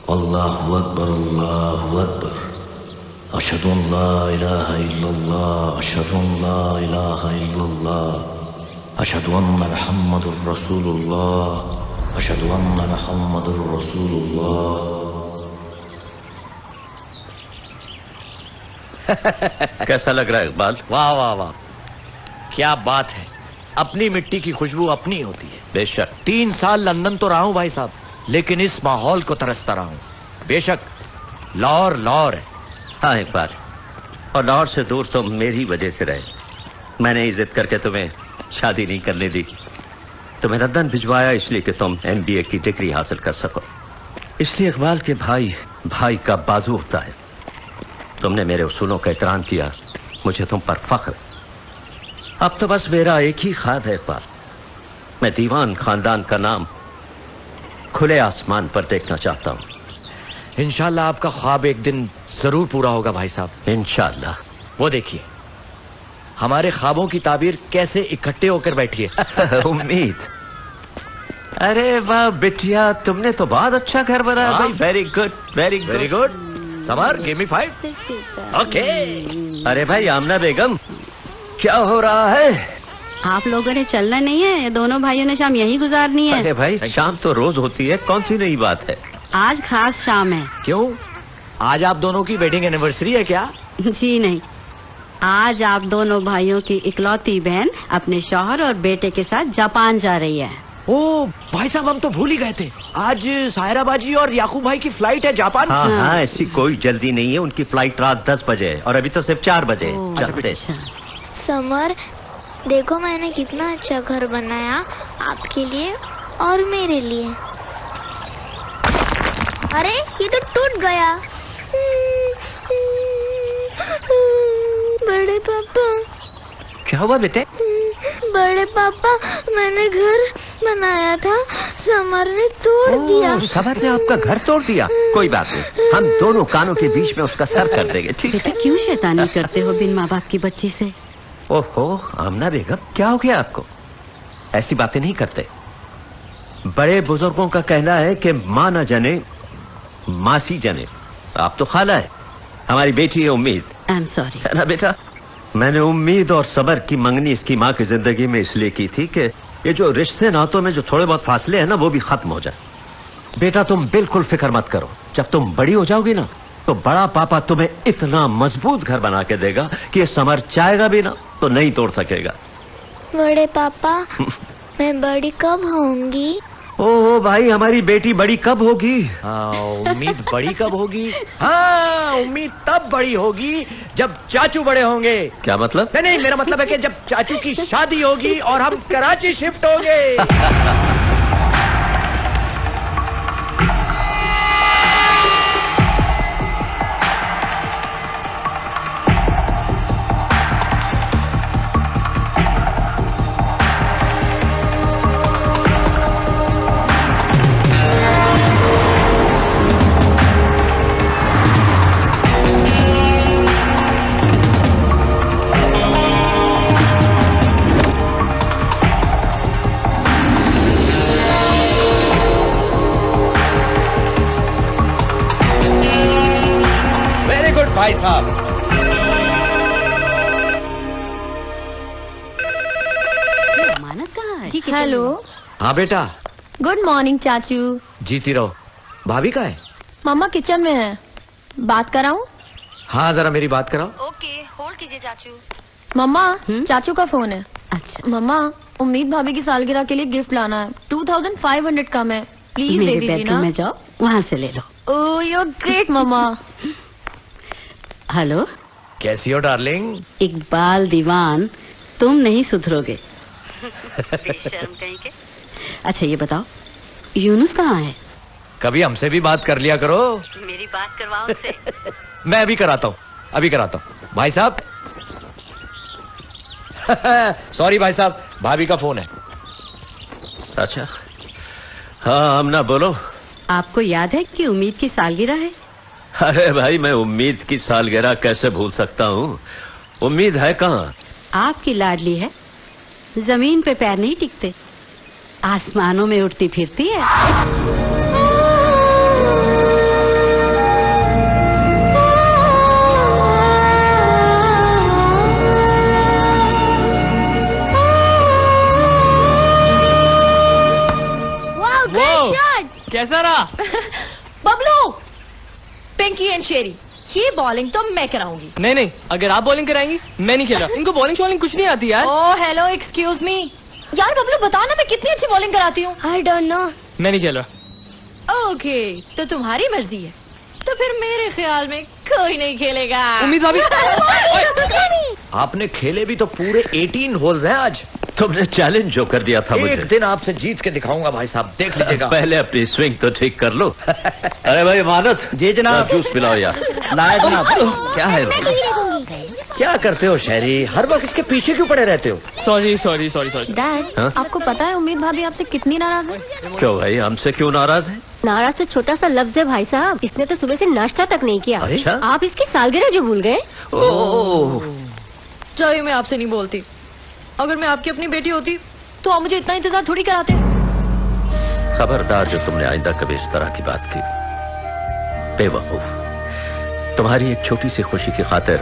अल्लाहु अकबर अल्लाहु अकबर। अशहदु अन ला इलाहा इल्लल्लाह अशहदु अन ला इलाहा इल्लल्लाह अशहदु अन्न मुहम्मदुर रसूलुल्लाह अशहदु अन्न मुहम्मदुर रसूलुल्लाह। कैसा लग रहा है इकबाल? वाह वाह वाह, क्या बात है। अपनी मिट्टी की खुशबू अपनी होती है। बेशक। 3 साल लंदन तो रहा हूं भाई साहब, लेकिन इस माहौल को तरसता रहा हूं। बेशक लाहौर लाहौर है। हाँ इकबाल, और लाहौर से दूर तो मेरी वजह से रहे। मैंने इज्जत करके तुम्हें शादी नहीं करने दी। तुम्हें लंदन भिजवाया इसलिए कि तुम MBA की डिग्री हासिल कर सको। इसलिए इकबाल के भाई भाई का बाजू होता है। तुमने मेरे उसूलों का एहतराम किया, मुझे तुम पर फख्र। अब तो बस मेरा एक ही ख्वाब है इकबाल, मैं दीवान खानदान का नाम खुले आसमान पर देखना चाहता हूं। इंशाल्लाह आपका ख्वाब एक दिन जरूर पूरा होगा भाई साहब, इंशाल्लाह। वो देखिए हमारे ख्वाबों की ताबीर कैसे इकट्ठे होकर बैठी है। उम्मीद। अरे वाह बिटिया, तुमने तो बहुत अच्छा घर बनाया भाई। Very good very good very good. Summer give me 5। Okay. अरे भाई आमना बेगम, क्या हो रहा है? आप लोगों ने चलना नहीं है? ये दोनों भाइयों ने शाम यही गुजारनी है। अरे भाई शाम तो रोज होती है, कौन सी नई बात है? आज खास शाम है। क्यों, आज आप दोनों की वेडिंग एनिवर्सरी है क्या? जी नहीं, आज आप दोनों भाइयों की इकलौती बहन अपने शौहर और बेटे के साथ जापान जा रही है। ओ भाई साहब, हम तो भूल ही गए थे, आज सायरा बाजी और याकूब भाई की फ्लाइट है जापान। हाँ हाँ, ऐसी कोई जल्दी नहीं है। उनकी फ्लाइट रात 10 बजे है और अभी तो सिर्फ 4 बजे। समर देखो, मैंने कितना अच्छा घर बनाया आपके लिए और मेरे लिए। अरे ये तो टूट गया। बड़े पापा। क्या हुआ बेटे? बड़े पापा, मैंने घर बनाया था, समर ने तोड़ दिया। समर ने आपका घर तोड़ दिया? कोई बात नहीं, हम दोनों कानों के बीच में उसका सर कर देंगे, ठीक है? बेटा क्यों शैतानी करते हो बिन माँ बाप की बच्ची से? ओहो आमना बेगम, क्या हो गया आपको? ऐसी बातें नहीं करते। बड़े बुजुर्गों का कहना है कि माँ न जने मासी जने। आप तो खाला है, हमारी बेटी है उम्मीद। I am sorry. है ना बेटा? मैंने उम्मीद और सबर की मंगनी इसकी माँ की जिंदगी में इसलिए की थी कि ये जो रिश्ते नातों में जो थोड़े बहुत फासले हैं ना, वो भी खत्म हो जाए। बेटा तुम बिल्कुल फिक्र मत करो, जब तुम बड़ी हो जाओगी ना तो बड़ा पापा तुम्हें इतना मजबूत घर बना के देगा कि ये समर चाहेगा भी ना तो नहीं तोड़ सकेगा। बड़े पापा, मैं बड़ी कब होंगी? ओह भाई, हमारी बेटी बड़ी कब होगी? उम्मीद बड़ी कब होगी? हाँ, उम्मीद तब बड़ी होगी जब चाचू बड़े होंगे। क्या मतलब? नहीं, मेरा मतलब है कि जब चाचू की शादी होगी और हम कराची शिफ्ट होंगे। भाई साहब, मानस कहाँ है? हेलो। हाँ बेटा। गुड मॉर्निंग चाचू। जीती रहो। भाभी कहाँ है? मम्मा किचन में है, बात कराऊं? हाँ जरा मेरी बात कराओ। ओके, होल्ड कीजिए चाचू। मम्मा, चाचू का फोन है। अच्छा मम्मा, उम्मीद भाभी की सालगिरह के लिए गिफ्ट लाना है, 2500 कम है, प्लीज दे दीजिए ना। में जाओ, वहाँ से ले लो। Oh you are great mamma. Hello, कैसी हो डार्लिंग? इकबाल दीवान, तुम नहीं सुधरोगे। बेशर्म कहीं के। अच्छा ये बताओ, यूनुस कहाँ है? कभी हमसे भी बात कर लिया करो। मेरी बात करवाओ उनसे। मैं अभी कराता हूँ, अभी कराता हूँ। भाई साहब सॉरी भाई साहब, भाभी का फोन है। अच्छा हाँ हमना बोलो। आपको याद है कि उम्मीद की सालगिरह है? अरे भाई, मैं उम्मीद की सालगिरह कैसे भूल सकता हूँ? उम्मीद है कहाँ? आपकी लाडली है, जमीन पे पैर नहीं टिकते, आसमानों में उड़ती फिरती है। बबलू, पिंकी एंड शेरी, ये बॉलिंग तो मैं कराऊंगी। नहीं नहीं, अगर आप बॉलिंग कराएंगी मैं नहीं खेल रहा। इनको बॉलिंग शॉलिंग कुछ नहीं आती यार। Oh hello, excuse me. यार बबलू बताओ ना, मैं कितनी अच्छी बॉलिंग कराती हूँ। I don't know. मैं नहीं खेल रहा। ओके, तो तुम्हारी मर्जी है। तो फिर मेरे ख्याल में कोई नहीं खेलेगा। उम्मीद भाभी। आपने खेले भी तो पूरे 18 होल्स हैं आज। तुमने चैलेंज जो कर दिया था मुझे। एक दिन आपसे जीत के दिखाऊंगा भाई साहब, देख लीजिएगा। पहले अपनी स्विंग तो ठीक कर लो। अरे भाई मानत, जी जनाब। जूस पिलाओ यार। लाए जनाब। क्या है क्या करते हो शहरी, हर वक्त इसके पीछे क्यों पड़े रहते हो? Sorry sorry sorry sorry. Dad, हाँ? आपको पता है उम्मीद भाभी आपसे कितनी नाराज है? क्यों भाई, हमसे क्यों नाराज है? नाराज तो छोटा सा लफ्ज है भाई साहब, इसने तो सुबह से नाश्ता तक नहीं किया। अच्छा? आप इसकी सालगिरह जो भूल गए। ओह, चलो मैं आपसे नहीं बोलती। अगर मैं आपकी अपनी बेटी होती तो आप मुझे इतना इंतजार थोड़ी कराते। खबरदार जो तुमने आइंदा कभी इस तरह की बात की। बेवकूफ, तुम्हारी एक छोटी सी खुशी की खातिर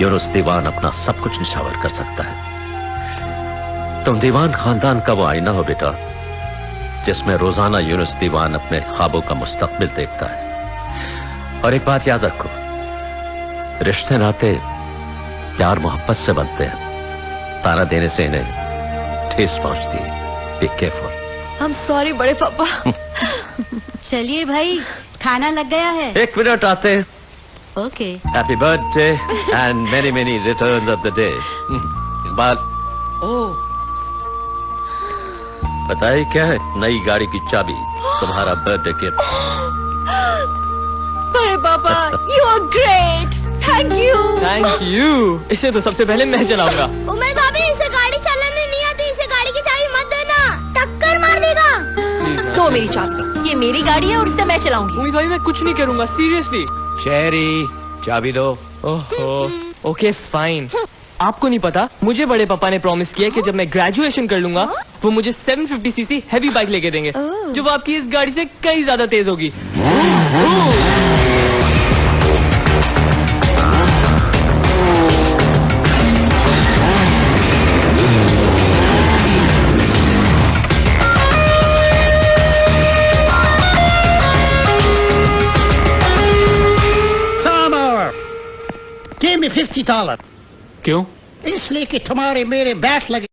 यूनुस दीवान अपना सब कुछ निछावर कर सकता है। तुम दीवान खानदान का वो आईना हो बेटा, जिसमें रोजाना यूनुस दीवान अपने ख्वाबों का मुस्तकबिल देखता है। और एक बात याद रखो, रिश्ते नाते प्यार मोहब्बत से बनते हैं, ताना देने से इन्हें ठेस पहुंचती है। Be careful. I am sorry बड़े पापा। चलिए भाई, खाना लग गया है। एक मिनट आते। Okay. Happy birthday and many many return of the day. Iqbal, बताइए क्या है? नई गाड़ी की चाबी, तुम्हारा बर्थडे गिफ्ट। बड़े पापा, you are great, thank you. Thank you. इसे तो सबसे पहले मैं चलाऊंगा। उम्मीद भाभी, इसे गाड़ी चलाने नहीं आती, इसे गाड़ी की चाबी मत देना, टक्कर मार देगा। तो मेरी चाबी, ये मेरी गाड़ी है और इसे मैं चलाऊंगी। उम्मीद भाई मैं कुछ नहीं करूंगा, सीरियसली। शहरी, चाबी दो। ओहो, ओके फाइन। आपको नहीं पता, मुझे बड़े पापा ने प्रॉमिस किया कि जब मैं ग्रेजुएशन कर लूंगा वो मुझे 750cc हैवी बाइक लेके देंगे, जो आपकी इस गाड़ी से कई ज्यादा तेज होगी। Give me $50. क्यों? इसलिए कि तुम्हारे मेरे बैट लगे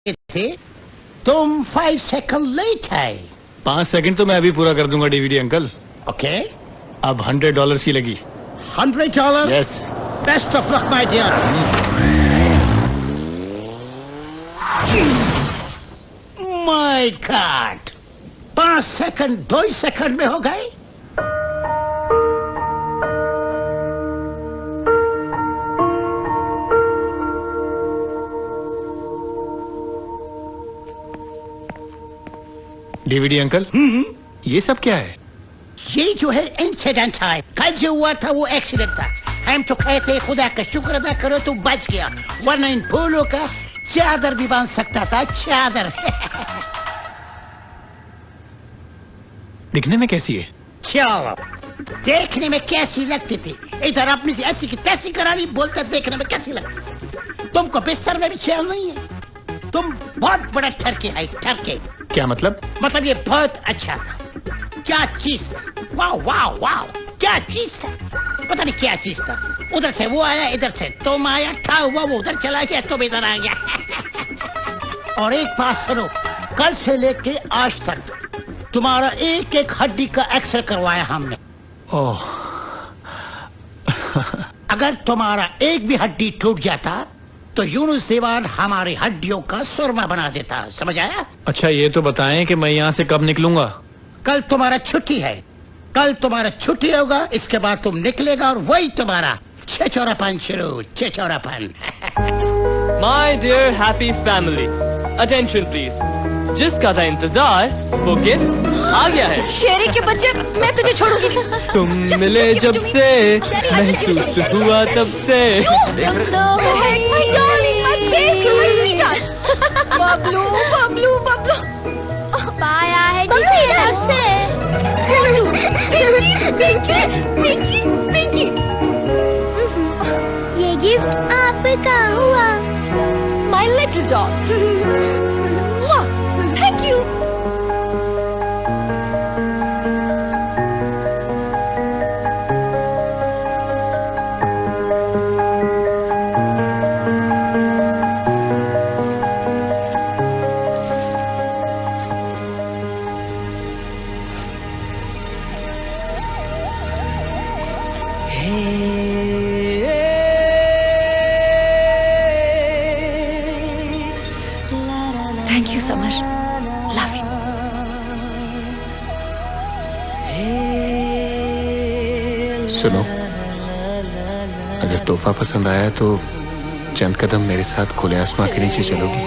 थे, तुम 5 सेकंड लेट है। 5 सेकंड तो मैं अभी पूरा कर दूंगा डीवीडी अंकल। ओके, अब $100 की लगी। $100? Yes. Best of luck my dear. My god, 5 second 2 second में हो गए। डीवीडी अंकल, ये सब क्या है? ये जो है इंसिडेंट है, कल जो हुआ था वो एक्सीडेंट था। हम तो कहते खुदा का शुक्र अदा करो तो बच गया, वरना इन फूलों का चादर भी बांध सकता था, चादर। दिखने में कैसी है? चलो, देखने में कैसी लगती थी? इधर अपनी से ऐसी की तैसी करानी, बोलते देखने में कैसी लगती? तुमको बिस्तर में भी ख्याल नहीं है? तुम बहुत बड़ा ठरके है, ठरके। क्या मतलब? मतलब ये बहुत अच्छा था। क्या चीज था? वाह वाह वाह, क्या चीज था? पता नहीं क्या चीज था। उधर से वो आया, इधर से तुम आया, था हुआ वो उधर चला गया, तुम इधर आ गया। और एक बात सुनो, कल से लेके आज तक तुम्हारा एक एक हड्डी का एक्सरे करवाया हमने। ओह। अगर तुम्हारा एक भी हड्डी टूट जाता तो यूनुस दीवान हमारी हड्डियों का सुरमा बना देता, समझ आया? अच्छा ये तो बताएं कि मैं यहाँ से कब निकलूंगा? कल तुम्हारा छुट्टी है, कल तुम्हारा छुट्टी होगा, इसके बाद तुम निकलेगा और वही तुम्हारा छेचौरापन शुरू, छेचौरापन। My dear happy family, attention please. जिसका था इंतजार वो गिफ्ट आ गया है। शेरी के बच्चे, मैं तुझे छोड़ूंगी नहीं। तुम मिले जब से महसूस हुआ तब से। बबलू बबलू बबलू पाया है जिसकी तरफ से। ये गिफ्ट आपका हुआ। My Good job. Thank you. Thank you, Samar. Love you. सुनो, अगर तोहफा पसंद आया तो चंद कदम मेरे साथ खुले आसमां के नीचे चलोगी?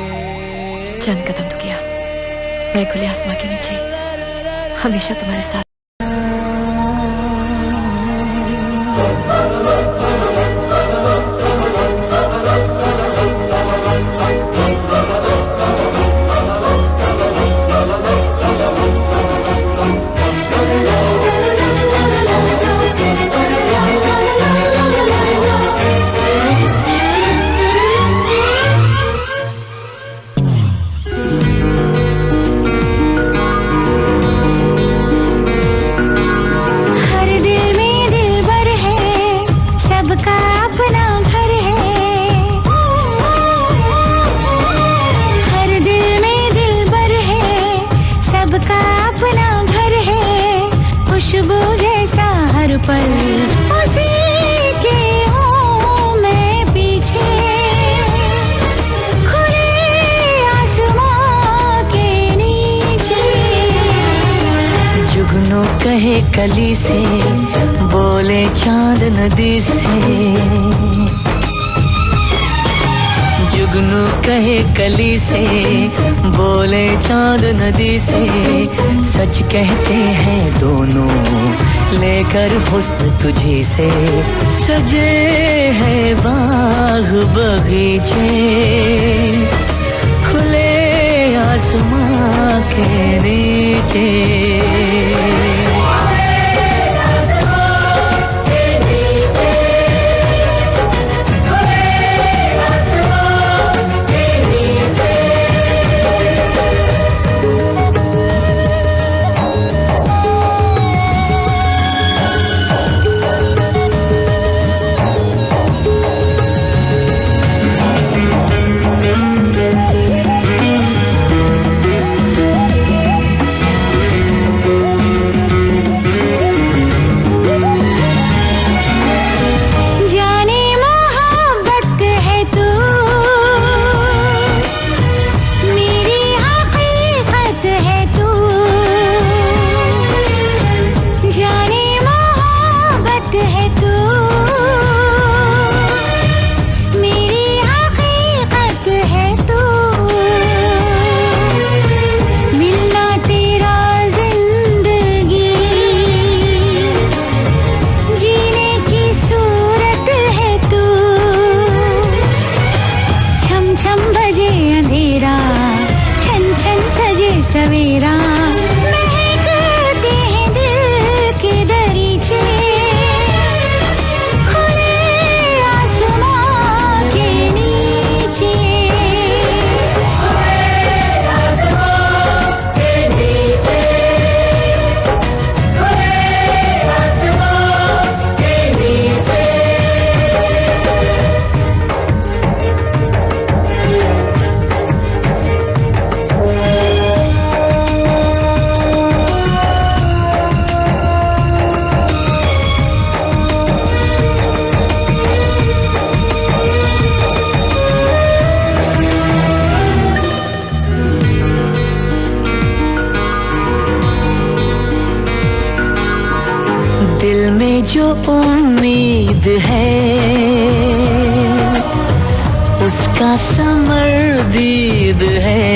चंद कदम तो किया, मैं खुले आसमां के नीचे हमेशा तुम्हारे साथ। कली से बोले चांद नदी से, जुगनू कहे कली से बोले चांद नदी से, सच कहते हैं दोनों लेकर हुस्न तुझी से, सजे हैं बाग बगीचे खुले आसमां के नीचे। दिल में जो उम्मीद है उसका समर्दीद है,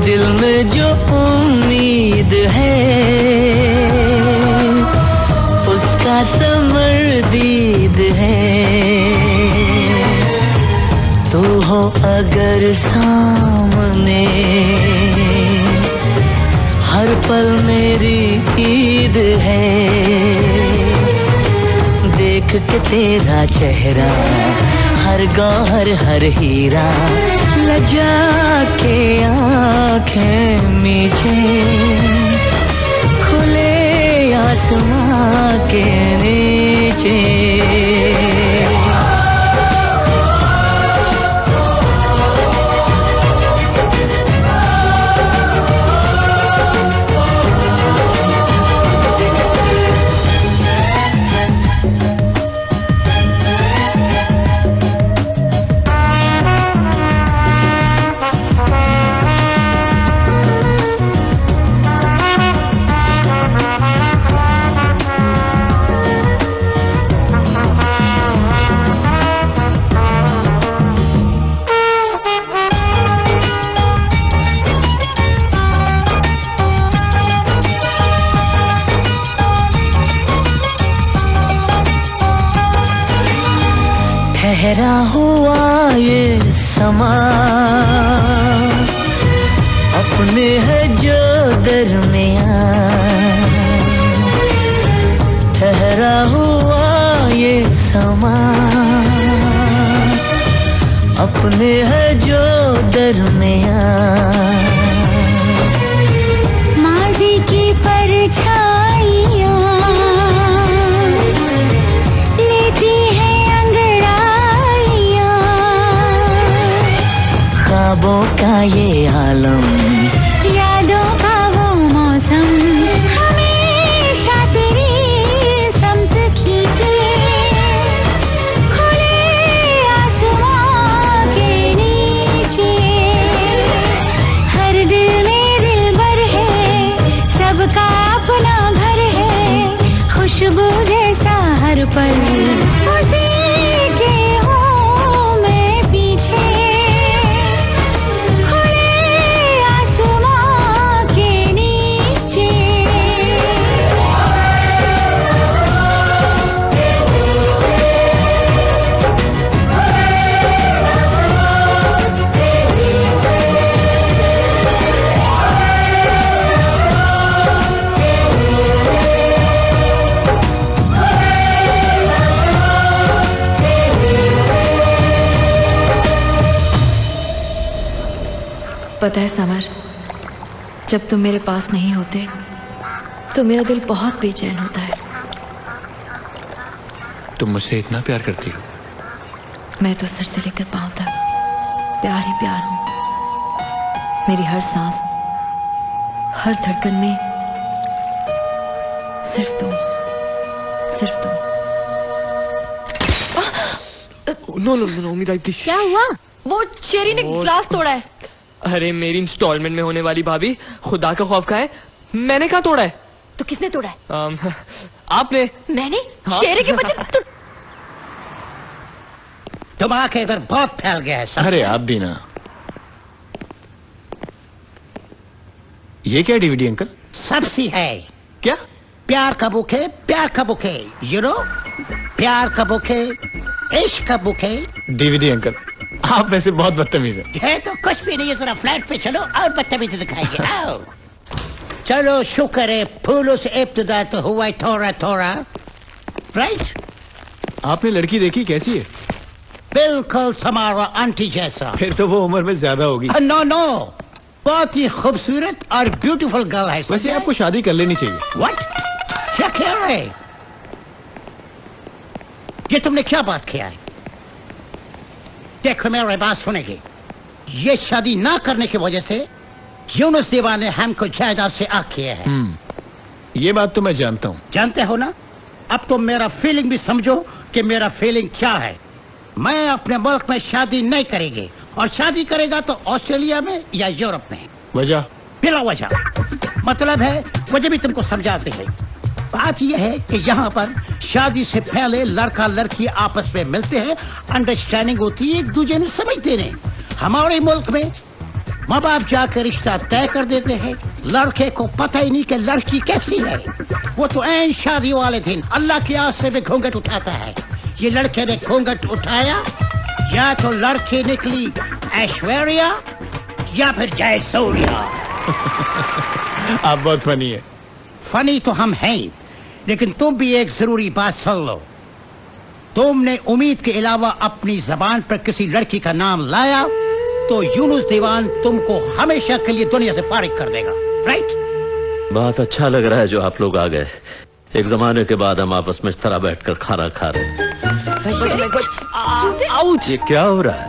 दिल में जो उम्मीद है उसका समर्दीद है। तू हो अगर सामने हर पल मेरी ईद है, देख के तेरा चेहरा हर हर गौहर हर हीरा लजा के आंखें मीचे खुले आसमां के नीचे। ठहरा हुआ ये समा अपने है जो दरमियां, ठहरा हुआ ये समा अपने है जो दरमियां। माज़ी की परछाइयाँ लेती है ख्वाबों का ये आलम यादों का वो मौसम हमेशा तेरी समत खींचे खुले आसमां के नीचे। हर दिल में दिलबर है सबका अपना घर है खुशबू जैसा हर पल उसी के हूँ मैं पीछे। पता है समर, जब तुम मेरे पास नहीं होते तो मेरा दिल बहुत बेचैन होता है। तुम मुझसे इतना प्यार करती हो? मैं तो सर से लेकर पांव तक प्यार ही प्यार हूं। मेरी हर सांस हर धड़कन में सिर्फ तुम, सिर्फ तुम। नो नो नो उम्मीद आई प्लीज। क्या हुआ? वो चेरी ने ग्लास तोड़ा है। अरे मेरी इंस्टॉलमेंट में होने वाली भाभी, खुदा का खौफ खाए, मैंने कहा तोड़ा है? तो किसने तोड़ा है? आपने। मैंने? हाँ? शेरे के बच्चे दिमाग इधर बहुत फैल गया है। अरे आप भी ना। ये क्या डीवीडी अंकल? सबसी है। क्या? प्यार का बुके, प्यार का बुके, यू नो, प्यार का बुके, इश्क का बुके। डीवीडी अंकल, आप वैसे बहुत बदतमीज हैं। है तो कुछ भी नहीं है, जरा फ्लैट पे चलो और बदतमीजी दिखाएंगे। आओ चलो, शुक्र है फूलों से इब्तिदा तो हुआ है थोड़ा थोड़ा, राइट? आपने लड़की देखी, कैसी है? बिल्कुल हमारा आंटी जैसा। फिर तो वो उम्र में ज्यादा होगी। नो नो, बहुत ही खूबसूरत और ब्यूटीफुल गर्ल है। वैसे आपको शादी कर लेनी चाहिए। व्हाट? क्या कह रहे? ये तुमने क्या बात किया है? देखो मेरी बात सुनेगी, ये शादी ना करने की वजह से यूनुस दीवा ने हमको जायदाद से आग किया है। ये बात तो मैं जानता हूँ। जानते हो ना? अब तो मेरा फीलिंग भी समझो कि मेरा फीलिंग क्या है। मैं अपने मुल्क में शादी नहीं करेगी, और शादी करेगा तो ऑस्ट्रेलिया में या यूरोप में। वजह? बिला वजह। मतलब है वजह भी तुमको समझाते हैं। बात यह है कि यहाँ पर शादी से पहले लड़का लड़की आपस में मिलते हैं, अंडरस्टैंडिंग होती है, एक दूसरे ने समझते हैं। हमारे मुल्क में माँ बाप जाकर रिश्ता तय कर देते हैं, लड़के को पता ही नहीं कि लड़की कैसी है। वो तो ऐन शादी वाले दिन अल्लाह की आस से भी घूंघट उठाता है। ये लड़के ने घूंघट उठाया, या तो लड़की निकली ऐश्वर्या या फिर जयसूर्या। आप बहुत फनी है। फनी तो हम हैं, लेकिन तुम भी एक जरूरी बात सुन लो। तुमने उम्मीद के अलावा अपनी जबान पर किसी लड़की का नाम लाया तो यूनुस दीवान तुमको हमेशा के लिए दुनिया से फारिग कर देगा, राइट? बहुत अच्छा लग रहा है जो आप लोग आ गए। एक जमाने के बाद हम आपस में इस तरह बैठकर खाना खा रहे हैं। ये क्या हो रहा है?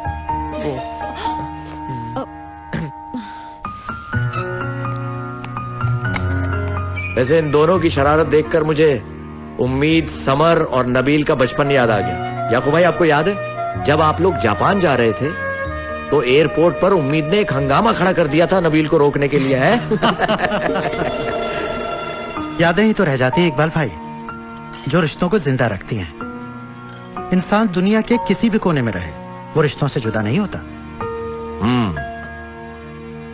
वैसे इन दोनों की शरारत देखकर मुझे उम्मीद, समर और नबील का बचपन याद आ गया। याकूब भाई, आपको याद है जब आप लोग जापान जा रहे थे तो एयरपोर्ट पर उम्मीद ने एक हंगामा खड़ा कर दिया था नबील को रोकने के लिए, है? यादें ही तो रह जाती हैं इकबाल भाई, जो रिश्तों को जिंदा रखती हैं। इंसान दुनिया के किसी भी कोने में रहे, वो रिश्तों से जुदा नहीं होता।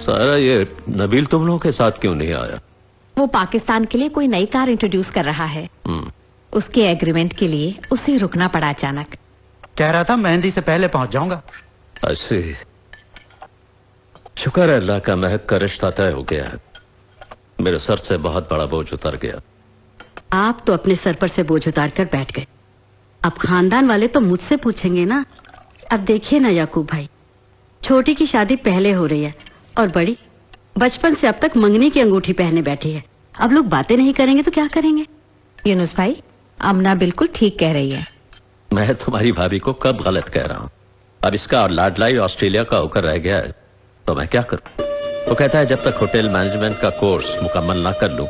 सारा, ये नबील तुम लोगों के साथ क्यों नहीं आया? वो पाकिस्तान के लिए कोई नई कार इंट्रोड्यूस कर रहा है। उसके एग्रीमेंट के लिए उसे रुकना पड़ा अचानक। कह रहा था मेहंदी से पहले पहुंच जाऊंगा। ऐसे शुक्र है अल्लाह का, महक का रिश्ता तय हो गया है। मेरे सर से बहुत बड़ा बोझ उतर गया। आप तो अपने सर पर से बोझ उतार कर बैठ गए, अब खानदान वाले तो मुझसे पूछेंगे ना। अब देखिए ना याकूब भाई, छोटी की शादी पहले हो रही है और बड़ी बचपन से अब तक मंगनी की अंगूठी पहने बैठी है। अब लोग बातें नहीं करेंगे तो क्या करेंगे? यूनुस भाई, अमना बिल्कुल ठीक कह रही है। मैं तुम्हारी भाभी को कब गलत कह रहा हूं? अब इसका और लाडलाई ऑस्ट्रेलिया का होकर रह गया है तो मैं क्या करूं? वो कहता है जब तक होटल मैनेजमेंट का कोर्स मुकम्मल ना कर लूं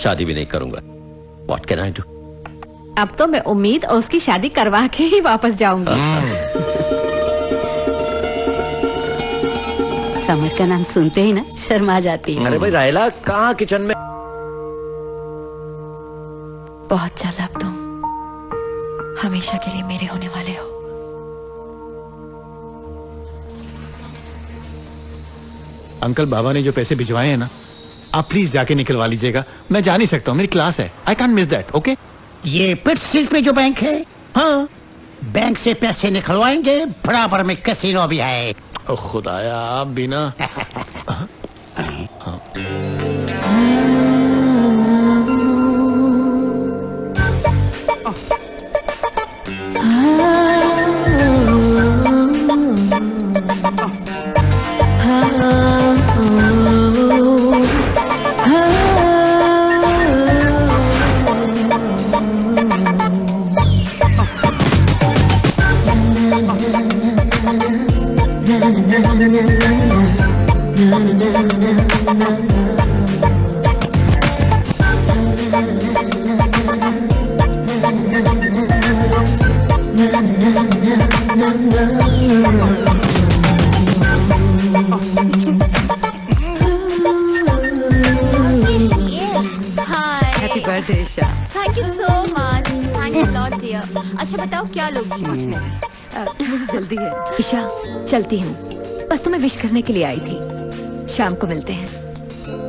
शादी भी नहीं करूंगा। What can I do? अब तो मैं उम्मीद और उसकी शादी करवा के ही वापस जाऊंगी। समर का नाम सुनते ही ना शर्मा जाती है। अरे भाई रायला, कहाँ किचन में? बहुत जल्द अब तुम हमेशा के लिए मेरे होने वाले हो। अंकल, बाबा ने जो पैसे भिजवाए हैं ना, आप प्लीज जाके निकलवा लीजिएगा। मैं जा नहीं सकता हूँ, मेरी क्लास है। I can't miss that, okay? ये पिट स्ट्रीट में जो बैंक है, हाँ, बैंक से पैसे निकलवाएंगे, बराबर में कैसीनो भी है। ओ खुदाया, आप भी ना। Thank you so much. Thank you lot dear. अच्छा बताओ क्या लोगी? मुझे जल्दी है। ईशा, चलती हूँ, बस तुम्हें विश करने के लिए आई थी। शाम को मिलते हैं।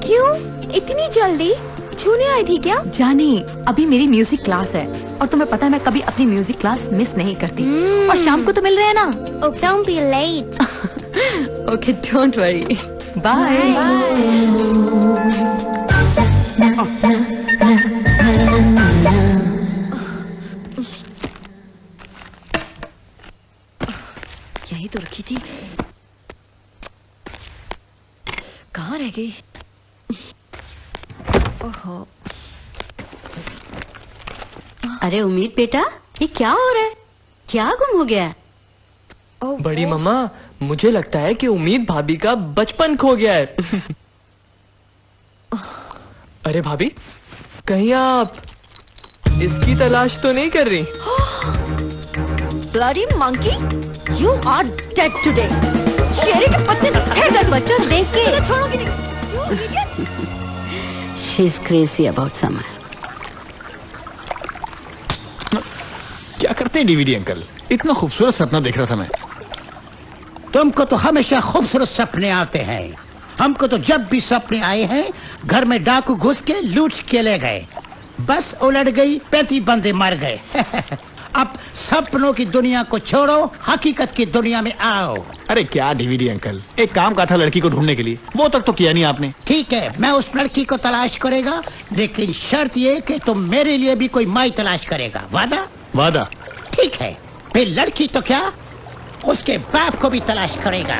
क्यों इतनी जल्दी? छूने आई थी क्या? जानी, अभी मेरी म्यूजिक क्लास है और तुम्हें पता है मैं कभी अपनी म्यूजिक क्लास मिस नहीं करती। और शाम को तो मिल रहे हैं ना? Don't be late. Okay, don't worry. Bye. यही तो रखी थी, कहाँ रह गई? ओहो। अरे उम्मीद बेटा, ये क्या हो रहा है? क्या गुम हो गया? बड़ी मम्मा, मुझे लगता है कि उम्मीद भाभी का बचपन खो गया है। अरे भाभी, कहीं आप इसकी तलाश तो नहीं कर रही? Bloody monkey, you are dead today. शेरे के पत्ते बच्चों देख के छोड़ोगी नहीं। She is crazy about Samar. क्या करते हैं डीवीडी अंकल? इतना खूबसूरत सपना देख रहा था मैं। तुमको तो हमेशा खूबसूरत सपने आते हैं, हमको तो जब भी सपने आए हैं घर में डाकू घुस के लूट के ले गए, बस उलट गई, पैती बंदे मर गए। अब सपनों की दुनिया को छोड़ो, हकीकत की दुनिया में आओ। अरे क्या डीवीडी अंकल, एक काम कहा था लड़की को ढूंढने के लिए, वो तक तो किया नहीं आपने। ठीक है, मैं उस लड़की को तलाश करेगा, लेकिन शर्त ये कि तुम मेरे लिए भी कोई माई तलाश करेगा। वादा? वादा? ठीक है, फिर लड़की तो क्या उसके बाप को भी तलाश करेगा।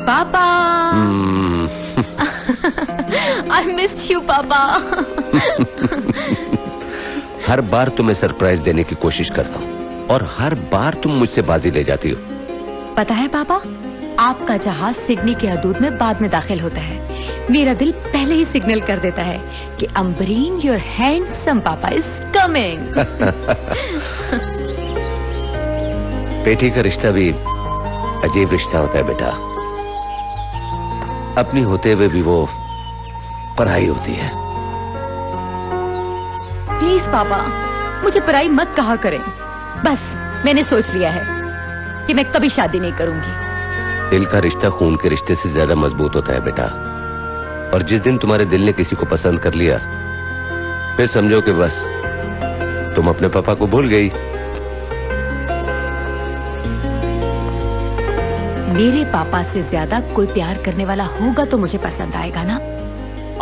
पापा आई मिस्ड यू पापा। हर बार तुम्हें सरप्राइज देने की कोशिश करता हूँ और हर बार तुम मुझसे बाजी ले जाती हो। पता है पापा, आपका जहाज सिडनी के हदूद में बाद में दाखिल होता है। मेरा दिल पहले ही सिग्नल कर देता है कि अम्बरीन योर हैंडसम पापा इज कमिंग। बेटी का रिश्ता भी अजीब रिश्ता होता है बेटा। अपनी होते हुए भी वो पराई होती है। प्लीज पापा, मुझे पराई मत कहा करें। बस मैंने सोच लिया है कि मैं कभी शादी नहीं करूंगी। दिल का रिश्ता खून के रिश्ते से ज्यादा मजबूत होता है बेटा। और जिस दिन तुम्हारे दिल ने किसी को पसंद कर लिया, फिर समझो कि बस तुम अपने पापा को भूल गई। मेरे पापा से ज्यादा कोई प्यार करने वाला होगा तो मुझे पसंद आएगा ना।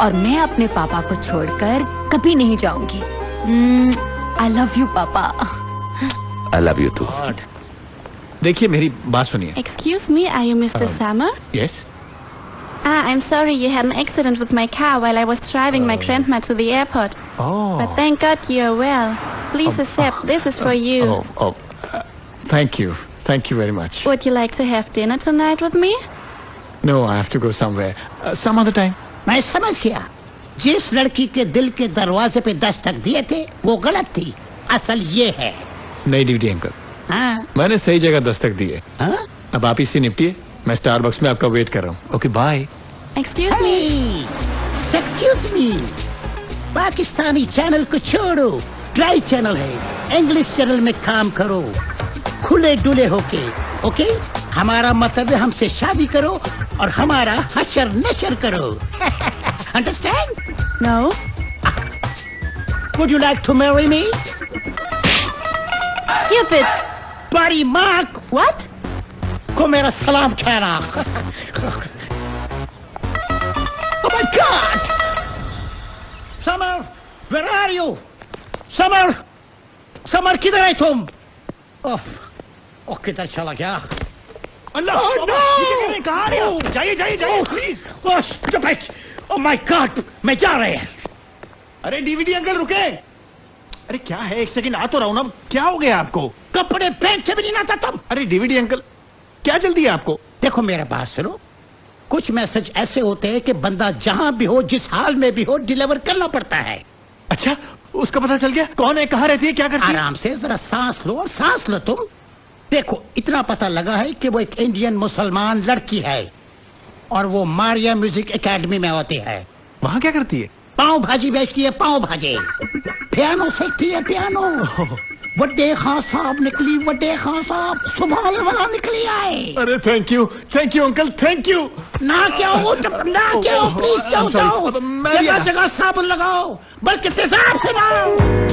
और मैं अपने पापा को छोड़कर कभी नहीं जाऊंगी। आई love you papa. I love you too. देखिए मेरी बात सुनिए। Excuse me, are you Mr. Samar? Yes. I'm sorry you had an accident with my car while I was driving my grandma to the airport. Oh. But thank God you're well. Please accept, this is for you. Thank you. Thank you very much. Would you like to have dinner tonight with me? No, I have to go somewhere. Some other time. मैं समझ गया। जिस लड़की के दिल के दरवाजे पे दस्तक दिए थे वो गलत थी। असल ये है। नहीं ड्यूटी अंकल। हाँ? मैंने सही जगह दस्तक दी है। हाँ? अब आप इससे निपटिए। मैं स्टारबक्स में आपका वेट कर रहा हूँ। Okay bye. Excuse me. Excuse me. Pakistani channel को छोड़ो, ड्राई चैनल है। इंग्लिश चैनल में काम करो, खुले डुले होके। ओके? हमारा मतलब है हमसे शादी करो और हमारा हशर नशर करो। Understand? No. Would you like to marry me? Stupid. Buddy Mark. What? को मेरा सलाम कहना। Oh my God! Summer, where are you? Summer, Summer किधर है तुम? ओह, किधर चला गया? अल्लाह! Oh no! कहाँ रहे हो? जाइए, जाइए, जाइए, please. Oh, stop it! Oh my God! मैं जा रहे हैं। अरे डीवीडी अंकल रुके। अरे क्या है, एक सेकंड आ तो रहा हूँ ना। क्या हो गया आपको? कपड़े पहन से भी नहीं आता तुम। अरे डीवीडी अंकल, क्या जल्दी है आपको? देखो मेरा बात सुनो। कुछ मैसेज ऐसे होते हैं कि बंदा जहां भी हो, जिस हाल में भी हो, डिलीवर करना पड़ता है। अच्छा, उसका पता चल गया? कौन है, कहाँ रहती है, क्या करती है? आराम से जरा सांस लो और सांस लो तुम। देखो इतना पता लगा है कि वो एक इंडियन मुसलमान लड़की है और वो मारिया म्यूजिक एकेडमी में होती है। वहाँ क्या करती है? पाव भाजी बेचती है, पाव भाजी। पियानो सीखती है, पियानो। वड्डे खां साहब निकली, वड्डे खां साहब सुभान वाला निकली आए। अरे thank you uncle, thank you. ना क्या हो, ना क्या हो, प्लीज क्या हो, जगह जगह साबुन लगाओ, बल्कि तेजाब से मारो।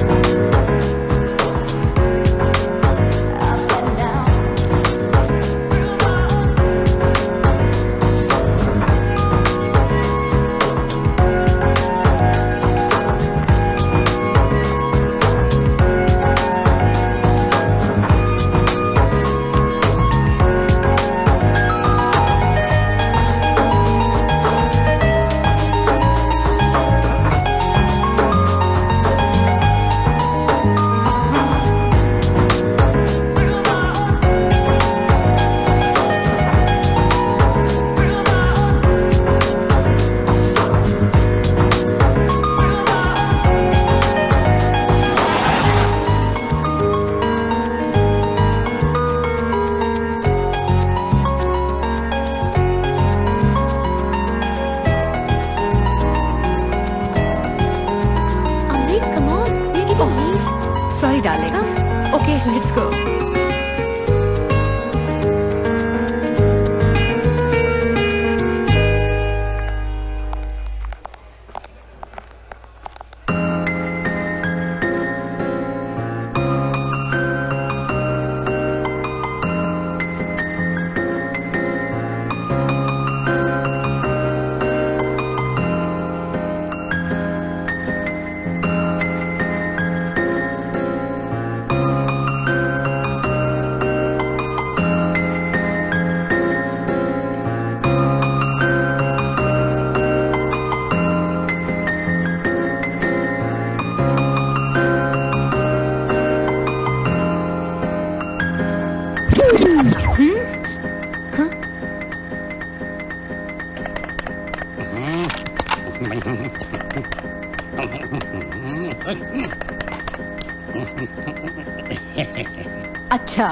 अच्छा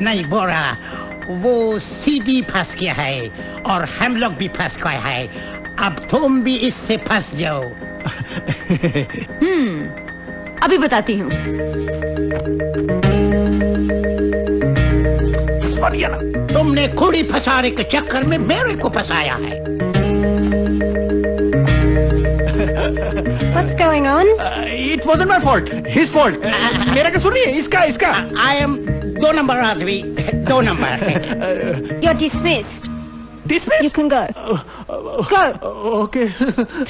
नहीं बोरा, वो सीधी फंस गया है और हम लोग भी फंस गए हैं। अब तुम भी इससे फंस जाओ। अभी बताती हूँ। तुमने कुड़ी फंसाने के चक्कर में मेरे को फंसाया है। What's going on? It wasn't my fault. His fault. मेरा कसूर नहीं है, इसका। I am 2 नंबर आदमी, 2 number. You're dismissed. Dismissed? You can go. Go. Okay.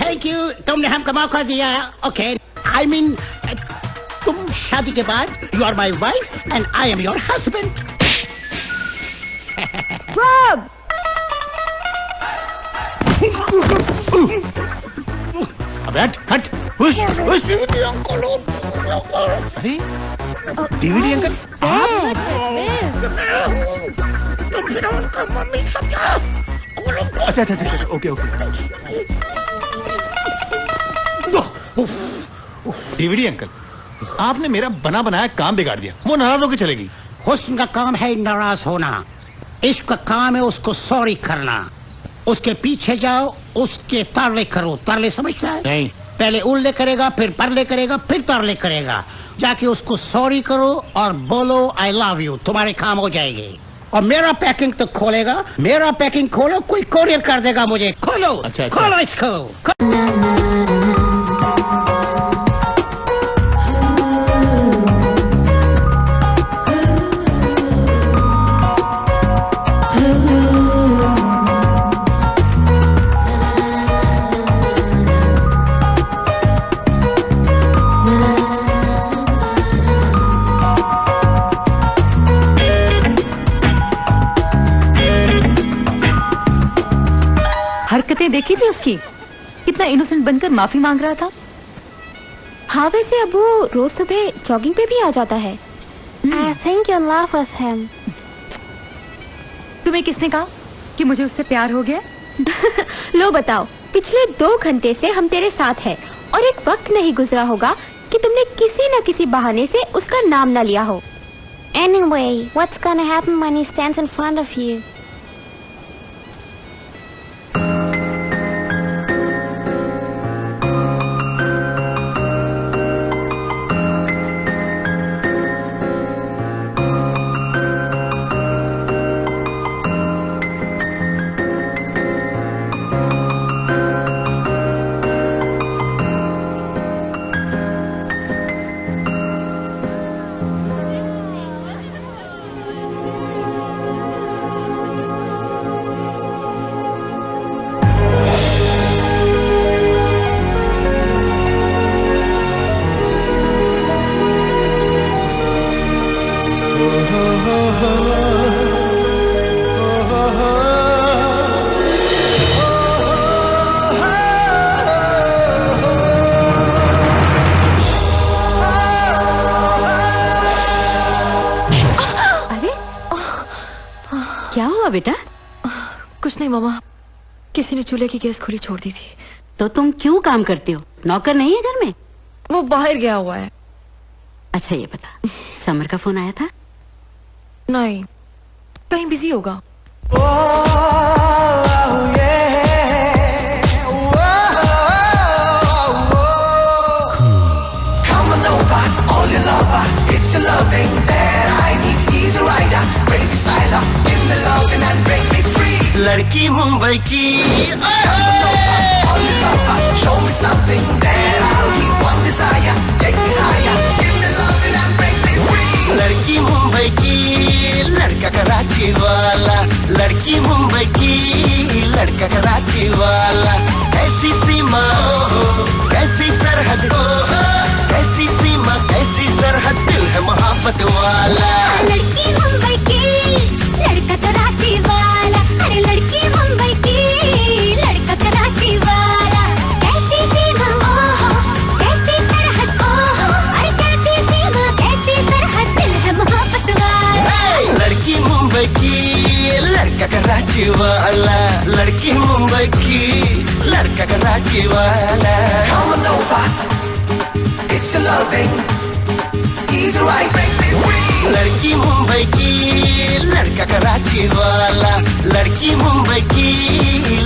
Thank you, तुमने हमको मौका दिया। Okay. I mean, तुम शादी के बाद you are my wife and I am your husband. Rob! अबे हट। हुश। अरे डीवीडी अंकल अच्छा ओके डीवीडी अंकल, आपने मेरा बना बनाया काम बिगाड़ दिया। वो नाराज होकर चलेगी। हुस्न का काम है नाराज होना, इश्क का काम है उसको सॉरी करना। उसके पीछे जाओ, उसके तारले करो। तारले समझता है? नहीं। पहले उल्ले करेगा, फिर परले करेगा, फिर तारले करेगा। जाके उसको सॉरी करो और बोलो आई लव यू, तुम्हारे काम हो जाएंगे। और मेरा पैकिंग तो खोलेगा, मेरा पैकिंग खोलो, कोई कोरियर कर देगा मुझे। खोलो। अच्छा। खोलो इसको। हरकतें देखी थी उसकी, कितना इनोसेंट बनकर माफी मांग रहा था। हाँ वैसे अब वो रोज सुबह जॉगिंग पे भी आ जाता है। I think you love him. तुम्हें किसने कहा कि मुझे उससे प्यार हो गया? लो बताओ, पिछले 2 घंटे से हम तेरे साथ हैं और एक वक्त नहीं गुजरा होगा कि तुमने किसी न किसी बहाने से उसका नाम न लिया हो। Anyway, what's gonna happen when he stands in front of you? बेटा? कुछ नहीं मामा, किसी ने चूल्हे की गैस खुली छोड़ दी थी। तो तुम क्यों काम करते हो? नौकर नहीं है घर में? वो बाहर गया हुआ है। अच्छा ये बता, समर का फोन आया था? नहीं, कहीं बिजी होगा। लड़की मुंबई की लड़की मुंबई की, लड़का कराची वाला। लड़की मुंबई की, लड़का कराची वाला। कैसी सीमा हो, कैसी सरहद हो, कैसी सीमा कैसी सरहद, दिल है मोहब्बत वाला। लड़की मुंबई की, लड़का कराची वाला। अरे लड़की मुंबई की, लड़का कराची वाला। कैसी सीमा ओहो, कैसी सरहद ओहो, अरे कैसी सीमा कैसी सरहद, दिल है मोहब्बत वाला। लड़की मुंबई की, लड़का कराची वाला। लड़की मुंबई की, लड़का कराची वाला Come on over, it's a loving, easy right, break me free. लड़की मुंबई की, लड़का कराची वाला, लड़की मुंबई की,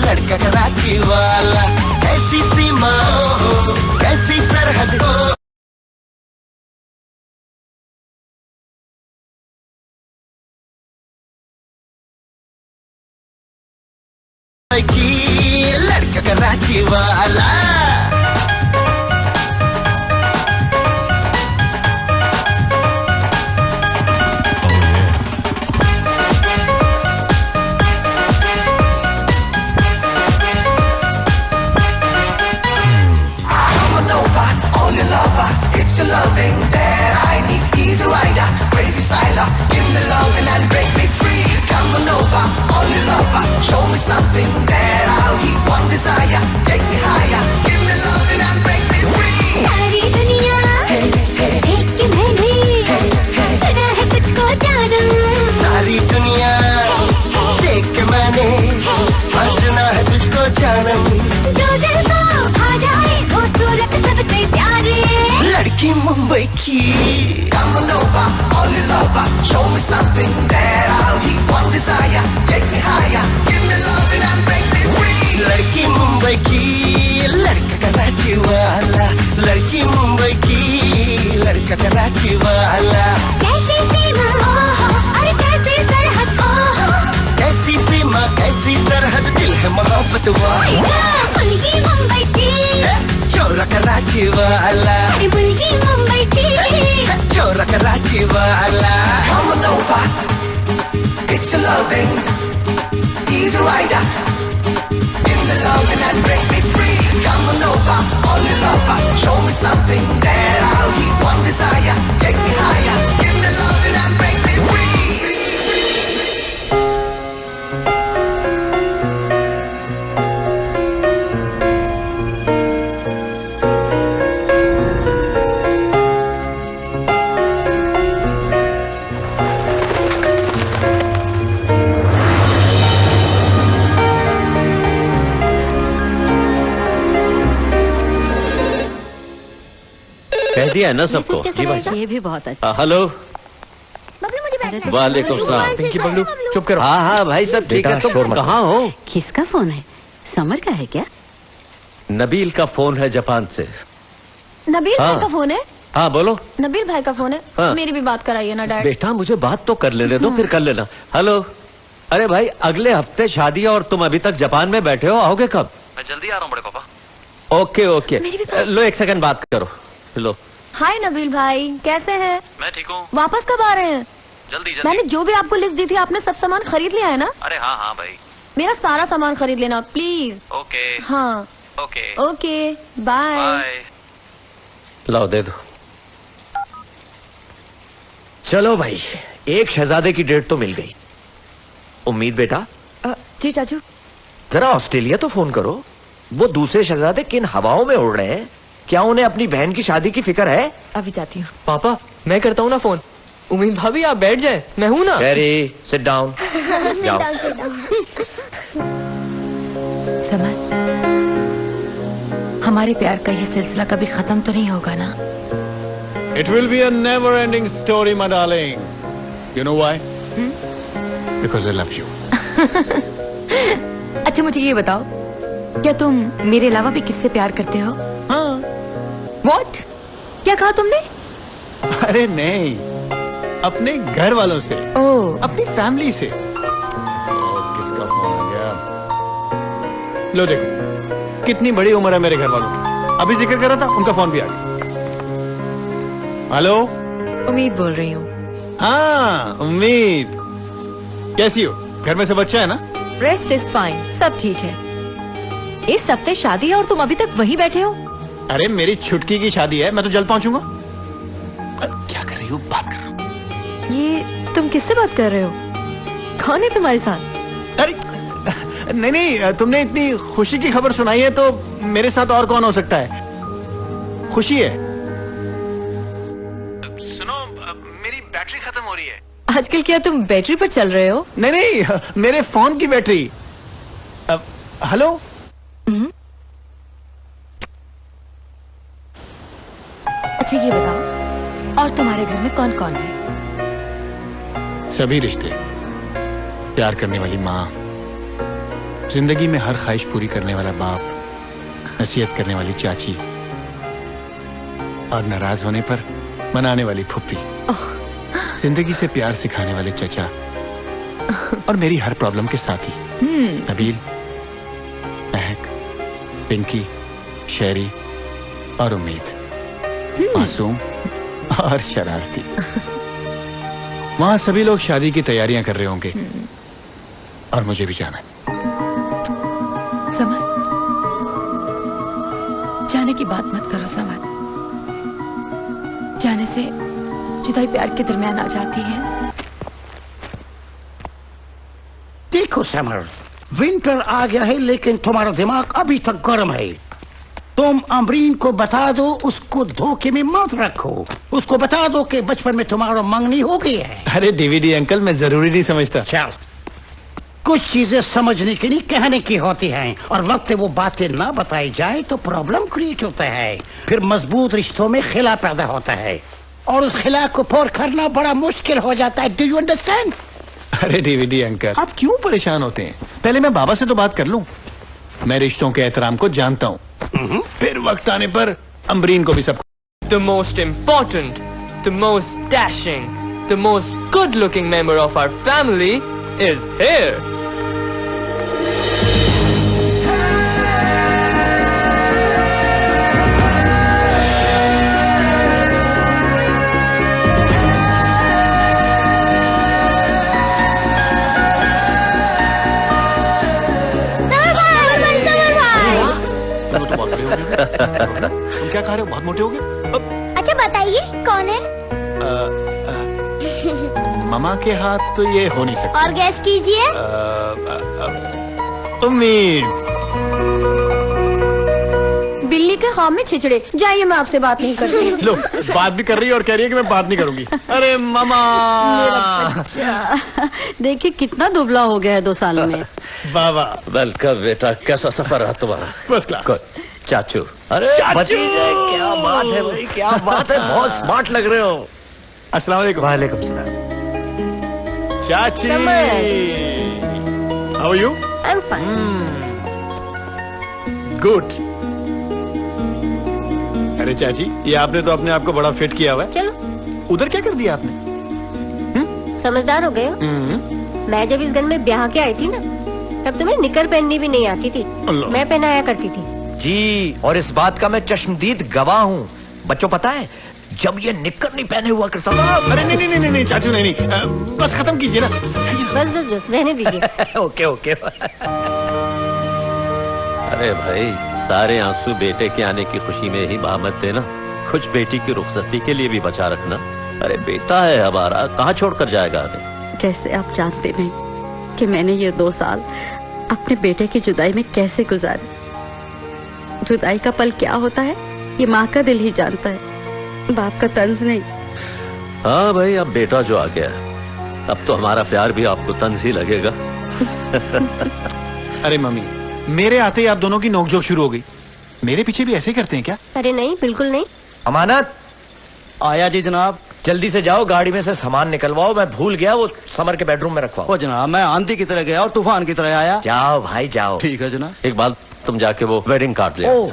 लड़का कराची वाला, कैसी सीमा हो, कैसी सरहद हो, की लड़का कराची वाला It's a loving that I need. Easy rider, crazy styler, give me loving and break me free. Come on over, only lover, show me something that I'll need. One desire, take me higher, give me loving and break me free. सारी दुनिया देख के मैंने सुना है तुझको जाना. सारी दुनिया देख के मैंने सुना है तुझको जाना. जो दिल को खा जाए वो सूरत सबसे प्यारी. लड़की मुंबई की Come on over, only lover, show me something that I'll need. One desire, take me higher, give me loving and break me free. लड़की मुंबई की लड़का कराची वाला, लड़की मुंबई की लड़का कराची वाला. कैसी सीमा ओहो और कैसी सरहद ओहो, कैसी सीमा कैसी सरहद, दिल है मोहब्बत वाला. बुलगी मुंबई की चोरा कराची वाला, बुलगी मुंबई की चोरा कराची वाला. Come on over, it's a loving, easy rider, give me loving and break me free. Come on over, only lover, show me something that I'll need. One desire, take me higher, give me loving and break me free. कह दिया है ना सबको. जी भाई, ये भी बहुत अच्छा. हेलो, मुझे वालेकुम सलाम. पिंकी बबलू चुप करो. हाँ हाँ भाई सब ठीक है. तुम कहाँ हो? किसका फोन है? समर का है क्या? नबील का फोन है जापान से. नबील भाई का फोन है? हाँ बोलो. नबील भाई का फोन है. हाँ. मेरी भी बात कराइए ना डैड. बेटा मुझे बात तो कर लेने दो, फिर कर लेना. हेलो. अरे भाई अगले हफ्ते शादी है और तुम अभी तक जापान में बैठे हो. आओगे कब? मैं जल्दी आ रहा हूँ बड़े पापा. Okay okay. लो एक सेकंड बात करो. लो. हाय नबील भाई, कैसे हैं? मैं ठीक हूँ. वापस कब आ रहे हैं? जल्दी. मैंने जो भी आपको लिस्ट दी थी आपने सब सामान खरीद लिया है ना? अरे हाँ हाँ भाई. मेरा सारा सामान खरीद लेना प्लीज. ओके. हाँ. ओके. Okay bye. बाय. लाओ दे दो. चलो भाई, एक शहजादे की डेट तो मिल गई. उम्मीद बेटा. जी चाचू. जरा ऑस्ट्रेलिया तो फोन करो. वो दूसरे शहजादे किन हवाओं में उड़ रहे हैं? क्या उन्हें अपनी बहन की शादी की फिक्र है? अभी जाती हूँ. पापा मैं करता हूँ ना फोन. उम्मीद भाभी आप बैठ जाए, मैं हूँ ना. Carry sit down. समझ, हमारे प्यार का ये सिलसिला कभी खत्म तो नहीं होगा ना? It will be a never-ending story, my darling. You know why? Because I love you. अच्छा मुझे ये बताओ, क्या तुम मेरे अलावा भी किससे प्यार करते हो? हाँ. What? क्या कहा तुमने? अरे नहीं, अपने घर वालों से. ओह. अपनी फैमिली से. किसका फोन आ गया? लो देखो, कितनी बड़ी उम्र है मेरे घर वालों की. अभी जिक्र कर रहा था, उनका फोन भी आ गया. हेलो. उम्मीद बोल रही हूँ. हाँ उम्मीद, कैसी हो? घर में सब अच्छा है ना? रेस्ट इज फाइन, सब ठीक है. इस हफ्ते शादी है और तुम अभी तक वहीं बैठे हो? अरे मेरी छुटकी की शादी है, मैं तो जल्द पहुंचूंगा. क्या कर रही हो? बात कर रहा हूँ. ये तुम किससे बात कर रहे हो? कौन है तुम्हारे साथ? अरे नहीं, तुमने इतनी खुशी की खबर सुनाई है तो मेरे साथ और कौन हो सकता है? खुशी है. सुनो, मेरी बैटरी खत्म हो रही है. आजकल क्या तुम बैटरी पर चल रहे हो? नहीं, मेरे फोन की बैटरी. हेलो. अच्छा ये बताओ, और तुम्हारे घर में कौन कौन है? सभी रिश्ते, प्यार करने वाली माँ, जिंदगी में हर ख्वाहिश पूरी करने वाला बाप, नसीहत करने वाली चाची और नाराज होने पर मनाने वाली फुप्पी, जिंदगी से प्यार सिखाने वाले चचा और मेरी हर प्रॉब्लम के साथी नबील, महक, पिंकी, शेरी और उम्मीद, मासूम और शरारती। वहां सभी लोग शादी की तैयारियां कर रहे होंगे और मुझे भी जाना है। समर, जाने की बात मत करो समर। जाने से जुदाई प्यार के दरमियान आ जाती है। देखो समर, विंटर आ गया है लेकिन तुम्हारा दिमाग अभी तक गर्म है। तुम अमरीन को बता दो, उसको धोखे में मत रखो। उसको बता दो कि बचपन में तुम्हारा मंगनी हो गई है। अरे डीवीडी अंकल, मैं जरूरी नहीं समझता। चल, कुछ चीजें समझने के लिए कहने की होती हैं और वक्त वो बातें ना बताई जाए तो प्रॉब्लम क्रिएट होता है। फिर मजबूत रिश्तों में खिला पैदा होता है और उस खिला को पार करना बड़ा मुश्किल हो जाता है। Do you understand? अरे डीवीडी अंकल, आप क्यों परेशान होते हैं? पहले मैं बाबा से तो बात कर लूं। मैं रिश्तों के एहतराम को जानता हूं, फिर वक्त आने पर अमरीन को भी सब। The most important, the most dashing, the most good-looking member of our family is here. तुम क्या खा रहे हो? बहुत मोटे हो गए। अच्छा बताइए कौन है? मामा के हाथ तो ये हो नहीं सकता। और गैस कीजिए। उम्मीद। बिल्ली के ख्वाब में छिचड़े। जाइए, मैं आपसे बात नहीं करती। लो, बात भी कर रही है और कह रही है कि मैं बात नहीं करूंगी। अरे मामा, देखिए कितना दुबला हो गया है 2 सालों में। बाबा वेलकम बेटा, कैसा सफर रहा तुम्हारा? First class. चाचू, अरे भतीजे, क्या बात है भाई, क्या बात है, बहुत स्मार्ट लग रहे हो। अस्सलाम वालेकुम। वालेकुम सलाम। चाची, how are you? I am fine. Good. अरे चाची, ये आपने तो अपने आप को बड़ा फिट किया हुआ है। चलो। उधर क्या कर दिया आपने? समझदार हो गए हो। मैं जब इस घर में ब्याह के आई थी ना, तब तुम्हें निकर पहननी भी नहीं आती थी, मैं पहनाया करती थी। जी, और इस बात का मैं चश्मदीद गवाह हूँ। बच्चों पता है, जब ये निक्कर नहीं पहने हुआ करता था। अरे नहीं चाचू, नहीं, बस खत्म कीजिए ना। बस रहने दीजिए। Okay okay. अरे भाई, सारे आंसू बेटे के आने की खुशी में ही बहा मत देना। कुछ बेटी की रुखसती के लिए भी बचा रखना। अरे बेटा है हमारा, कहाँ छोड़कर जाएगा हमें? कैसे आप जानते नहीं कि मैंने ये 2 साल अपने बेटे की जुदाई में कैसे गुजारे। जुदाई का पल क्या होता है ये माँ का दिल ही जानता है, बाप का तंज नहीं। हाँ भाई, अब बेटा जो आ गया, अब तो हमारा प्यार भी आपको तंज ही लगेगा। अरे मम्मी, मेरे आते ही आप दोनों की नोकझोंक शुरू हो गई। मेरे पीछे भी ऐसे ही करते हैं क्या? अरे नहीं, बिल्कुल नहीं। अमानत। आया जी जनाब। जल्दी से जाओ, गाड़ी में से सामान निकलवाओ। मैं भूल गया, वो समर के बेडरूम में रखवाओ। ओ जनाब, मैं आंधी की तरह गया और तूफान की तरह आया। जाओ भाई जाओ। ठीक है जनाब। एक बात, तुम जाके वो वेडिंग कार्ड ले आओ।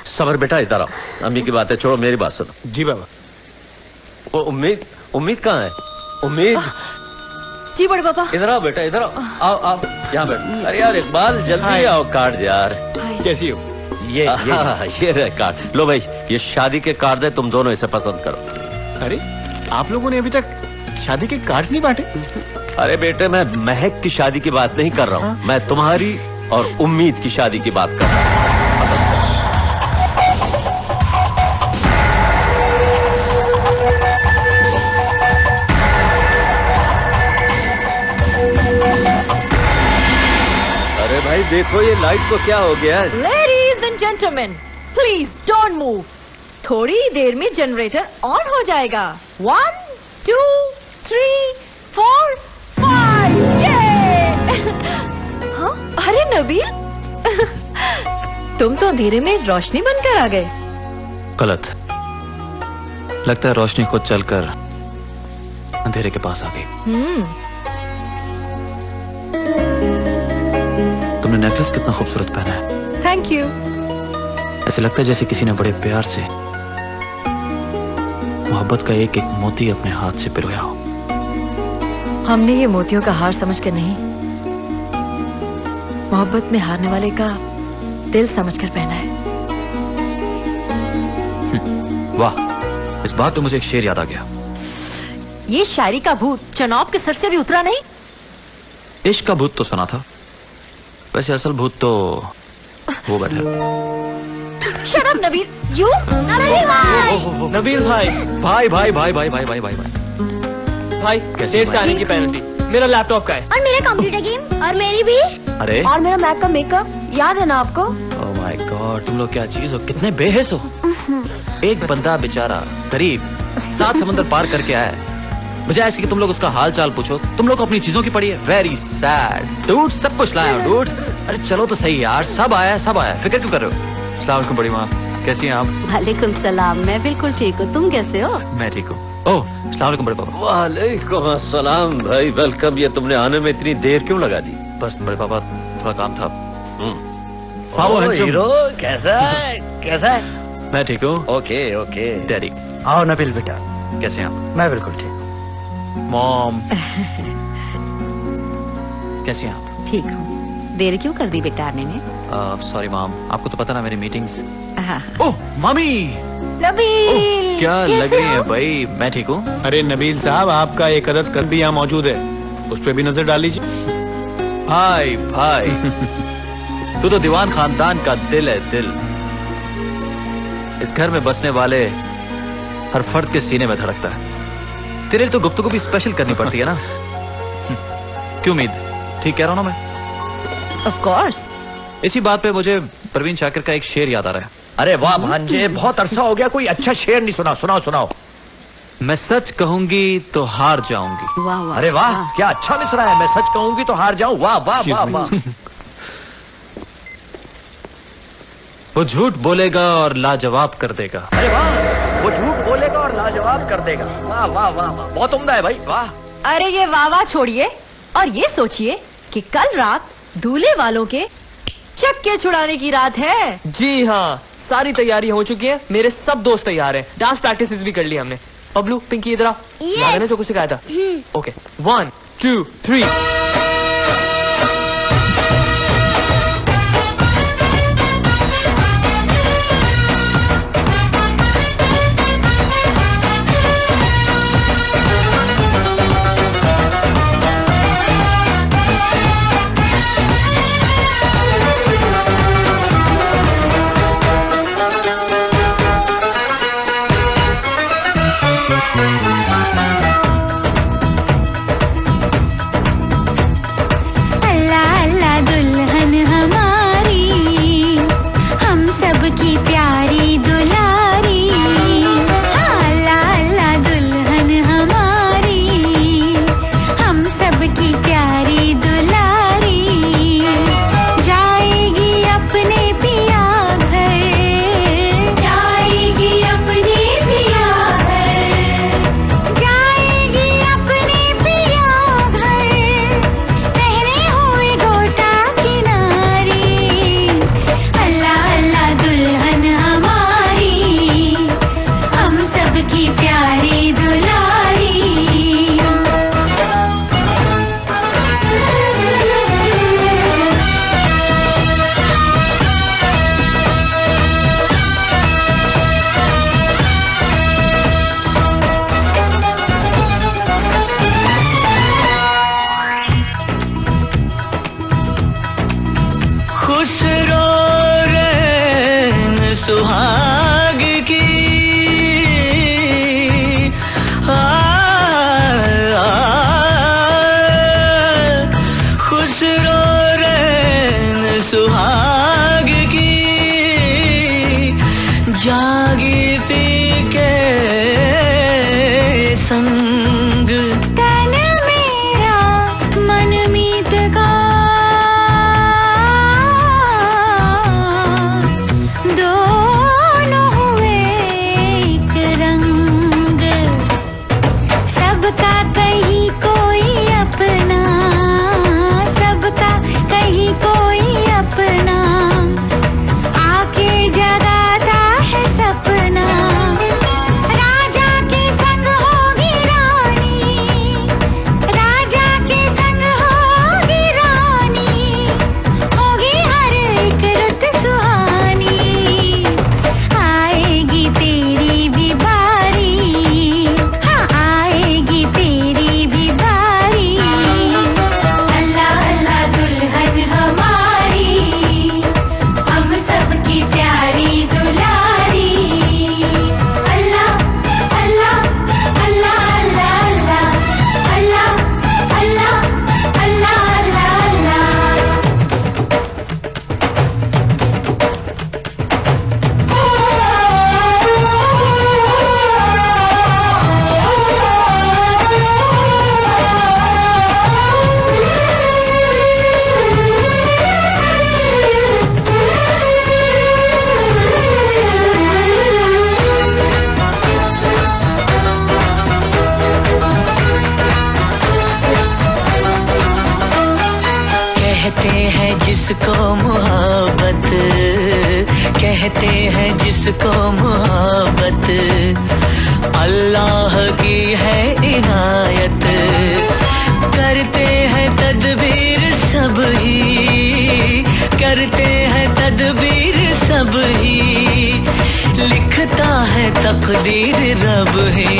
समर बेटा इधर आओ, अम्मी की बातें छोड़ो, मेरी बात सुनो। जी बाबा। वो उम्मीद कहाँ है? उम्मीद। जी बड़े पापा। इधर आओ बेटा, इधर आओ। आओ यहाँ बैठ। अरे यार इकबाल, जल्दी आओ। कार्ड यार। कैसी हो? ये रहे कार्ड। लो भाई, ये शादी के कार्ड है, तुम दोनों इसे पसंद करो। अरे आप लोगों ने अभी तक शादी के कार्ड नहीं बांटे? अरे बेटे, मैं महक की शादी की बात नहीं कर रहा हूँ, मैं तुम्हारी और उम्मीद की शादी की बात कर रहा हूँ। अरे भाई देखो, ये लाइट को क्या हो गया है? Ladies and gentleman, please don't move. थोड़ी देर में जनरेटर ऑन हो जाएगा। 1 2 3 4 5। हाँ? अरे नबील, तुम तो अंधेरे में रोशनी बनकर आ गए। गलत। लगता है रोशनी खुद चलकर अंधेरे के पास आ गई। तुमने नेकलेस कितना खूबसूरत पहना है। Thank you. ऐसे लगता है जैसे किसी ने बड़े प्यार से मोहब्बत का एक एक मोती अपने हाथ से पिरोया हो। हमने ये मोतियों का हार समझकर नहीं, मोहब्बत में हारने वाले का दिल समझकर पहना है। वाह, इस बात पे मुझे एक शेर याद आ गया। ये शायरी का भूत चनाब के सर से भी उतरा नहीं। इश्क का भूत तो सुना था, वैसे असल भूत तो वो बैठा। Shut up Nabeel, you Nabeel भाई। नबील भाई भाई भाई भाई भाई भाई भाई भाई भाई देर से आने की पेनल्टी मेरा लैपटॉप का है। और मेरा कंप्यूटर गेम और मेरी भी। अरे और मेरा मैक का मेकअप याद है ना आपको? ओह माय गॉड, तुम लोग क्या चीज हो, कितने बेहिस हो। एक बंदा बेचारा गरीब 7 समंदर पार करके आया है, बजाय इसके कि तुम लोग उसका हाल चाल पूछो, तुम लोग अपनी चीजों की पड़ी है। वेरी सैड डूड, सब कुछ लाया डूड। अरे चलो तो सही यार, सब आया, फिक्र क्यों कर रहे हो। अस्सलाम वालेकुम बड़ी माँ, कैसी हैं आप? वालेकुम सलाम, मैं बिल्कुल ठीक हूँ, तुम कैसे हो? मैं ठीक हूँ। ओह अस्सलाम वालेकुम बड़े पापा। वालेकुम अस्सलाम भाई, वेलकम। ये तुमने आने में इतनी देर क्यों लगा दी? बस बड़े पापा थोड़ा काम था। हीरो कैसा है? कैसा है? मैं ठीक हूँ। Okay okay daddy. आओ नबील बेटा, कैसे हैं आप? मैं बिल्कुल ठीक हूँ। मॉम कैसी हैं आप? ठीक हूँ। देर क्यों कर दी बेटा आने में? सॉरी मॉम, आपको तो पता ना मेरी मीटिंग्स। हाँ। ओह मामी, नबील क्या लग रही है भाई। मैं ठीक हूँ। अरे नबील साहब, आपका एक अदद कल भी यहाँ मौजूद है, उस पर भी नजर डाल लीजिए। भाई भाई तू तो दीवान खानदान का दिल है, दिल। इस घर में बसने वाले हर फर्द के सीने में धड़कता है। तेरे लिए तो गुफ्तगू भी स्पेशल करनी पड़ती है ना। क्यों उम्मीद, ठीक कह रहा हूं ना मैं? Of course. इसी बात पे मुझे परवीन शाकिर का एक शेर याद आ रहा है। अरे वाह भांजे, बहुत अरसा हो गया कोई अच्छा शेर नहीं सुना। सुनाओ सुनाओ। मैं सच कहूंगी तो हार जाऊंगी। वाह वाह। अरे वाह, क्या अच्छा मिसरा है। मैं सच कहूंगी तो हार जाऊं। वाह वाह वाह वाह। वो झूठ बोलेगा और लाजवाब कर देगा। अरे वाह, वो झूठ बोलेगा और लाजवाब कर देगा। वाह वाह वाह वाह, बहुत उम्दा है भाई, वाह। अरे ये वाह वाह छोड़िए और ये सोचिए कि कल रात दूल्हे वालों के चक्के छुड़ाने की रात है। जी हाँ, सारी तैयारी हो चुकी है, मेरे सब दोस्त तैयार हैं, डांस प्रैक्टिस भी कर ली हमने। बबलू, पिंकी इधर आओ। याद है ना जो कुछ सिखाया था? ओके 1 2 3। दो मोहब्बत कहते हैं जिसको मोहब्बत अल्लाह की है इनायत करते हैं तदबीर सब ही करते हैं तदबीर सब ही लिखता है तकदीर रब ही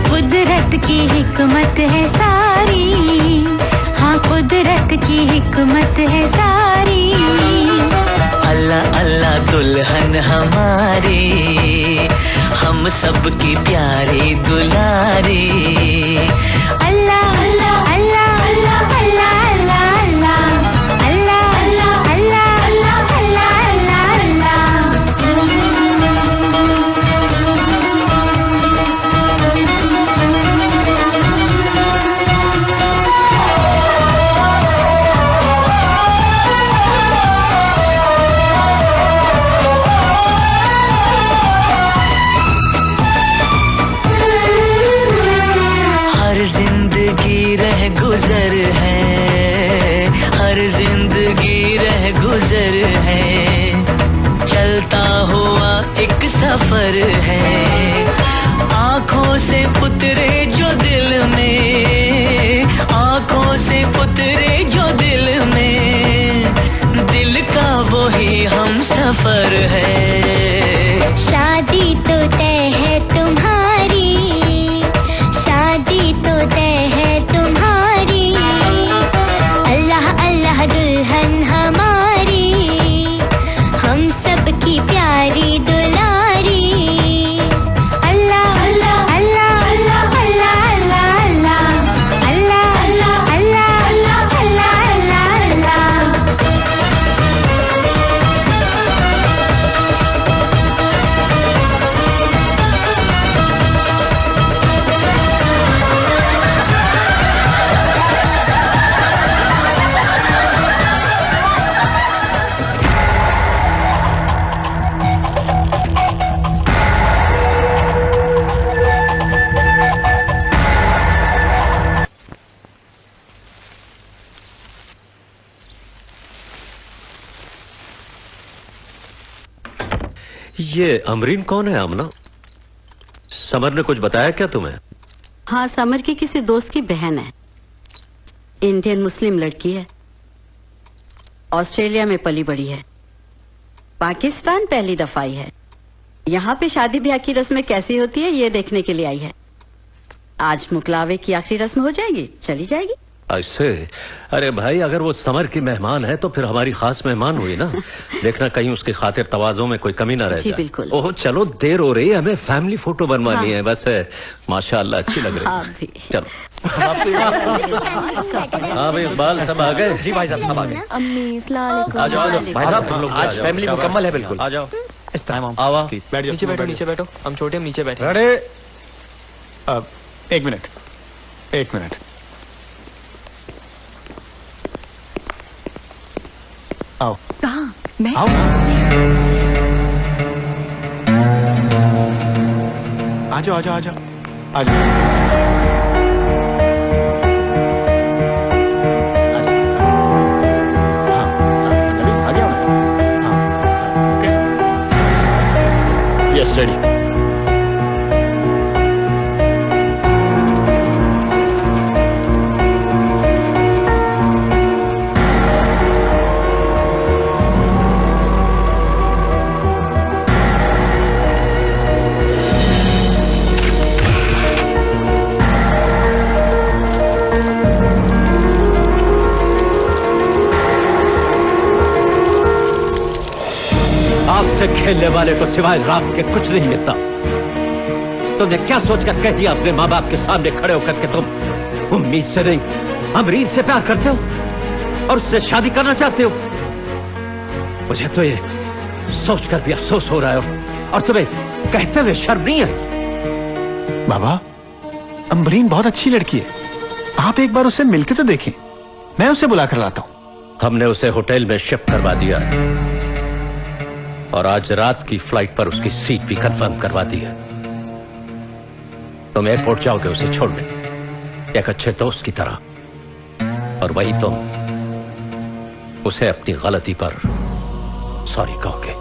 कुदरत की हिकमत है सारी हाँ कुदरत की हिकमत है सारी अल्लाह अल्लाह दुल्हन हमारी हम सबकी प्यारी दुलारी अल्लाह अल्लाह अल्लाह अल्लाह अल्लाह अल्लाह अल्लाह अल्लाह अल्लाह अल्लाह अल्लाह गुजर है हर जिंदगी रह गुजर है चलता हुआ एक सफर है आंखों से पुतरे जो दिल में आंखों से पुतरे जो दिल में दिल का वही हम सफर है शादी तो तय है तुम्हारी शादी तो तय है तुम्हारी अल्लाह अल्लाह दुल्हन हमारी हम सबकी प्यारी दुलारी अल्लाह अल्लाह अल्लाह अल्लाह अल्लाह अल्लाह अल्लाह अल्लाह अल्लाह अल्लाह अल्लाह ये अमरीन कौन है आमना? समर ने कुछ बताया क्या तुम्हें? हाँ, समर की किसी दोस्त की बहन है। इंडियन मुस्लिम लड़की है, ऑस्ट्रेलिया में पली बड़ी है, पाकिस्तान पहली दफा आई है। यहाँ पे शादी ब्याह की रस्में कैसी होती है ये देखने के लिए आई है। आज मुकलावे की आखिरी रस्म हो जाएगी, चली जाएगी। ऐसे? अरे भाई, अगर वो समर की मेहमान है तो फिर हमारी खास मेहमान हुई ना। देखना कहीं उसकी खातिर तवाज़ो में कोई कमी ना रह जी जाए। बिल्कुल। ओह चलो, देर हो रही है, हमें फैमिली फोटो बनवानी है बस। माशाल्लाह अच्छी लग रही है। चलो। हाँ भाई, इकबाल सब आ गए? जी भाई साहब, सब आ गए। अम्मी अस्सलाम वालेकुम। आ जाओ, आ जाओ भाई साहब, आज फैमिली मुकम्मल है बिल्कुल। आ जाओ। इस टाइम आवा, नीचे बैठो, नीचे बैठो। हम छोटे, हम नीचे बैठे। अरे एक मिनट, एक मिनट। आओ। कहाँ? मैं? आओ। आ जाओ, आ जाओ, आ जाओ, आ जाओ। Yes, ready. आपसे खेलने वाले को सिवाय रात के कुछ नहीं मिलता। तुमने क्या सोचकर कह दिया अपने माँ बाप के सामने खड़े होकर के तुम उम्मीद से नहीं अमरीन से प्यार करते हो और उससे शादी करना चाहते हो? मुझे तो ये सोचकर भी अफसोस हो रहा है और तुम्हें कहते हुए शर्म नहीं है। बाबा, अमरीन बहुत अच्छी लड़की है, आप एक बार उससे मिलके तो देखें। मैं उसे बुला कर लाता हूं। हमने उसे होटल में शिफ्ट करवा दिया और आज रात की फ्लाइट पर उसकी सीट भी कंफर्म करवा दी है। तुम एयरपोर्ट जाओगे उसे छोड़ने एक अच्छे दोस्त की तरह, और वही तुम उसे अपनी गलती पर सॉरी कहोगे।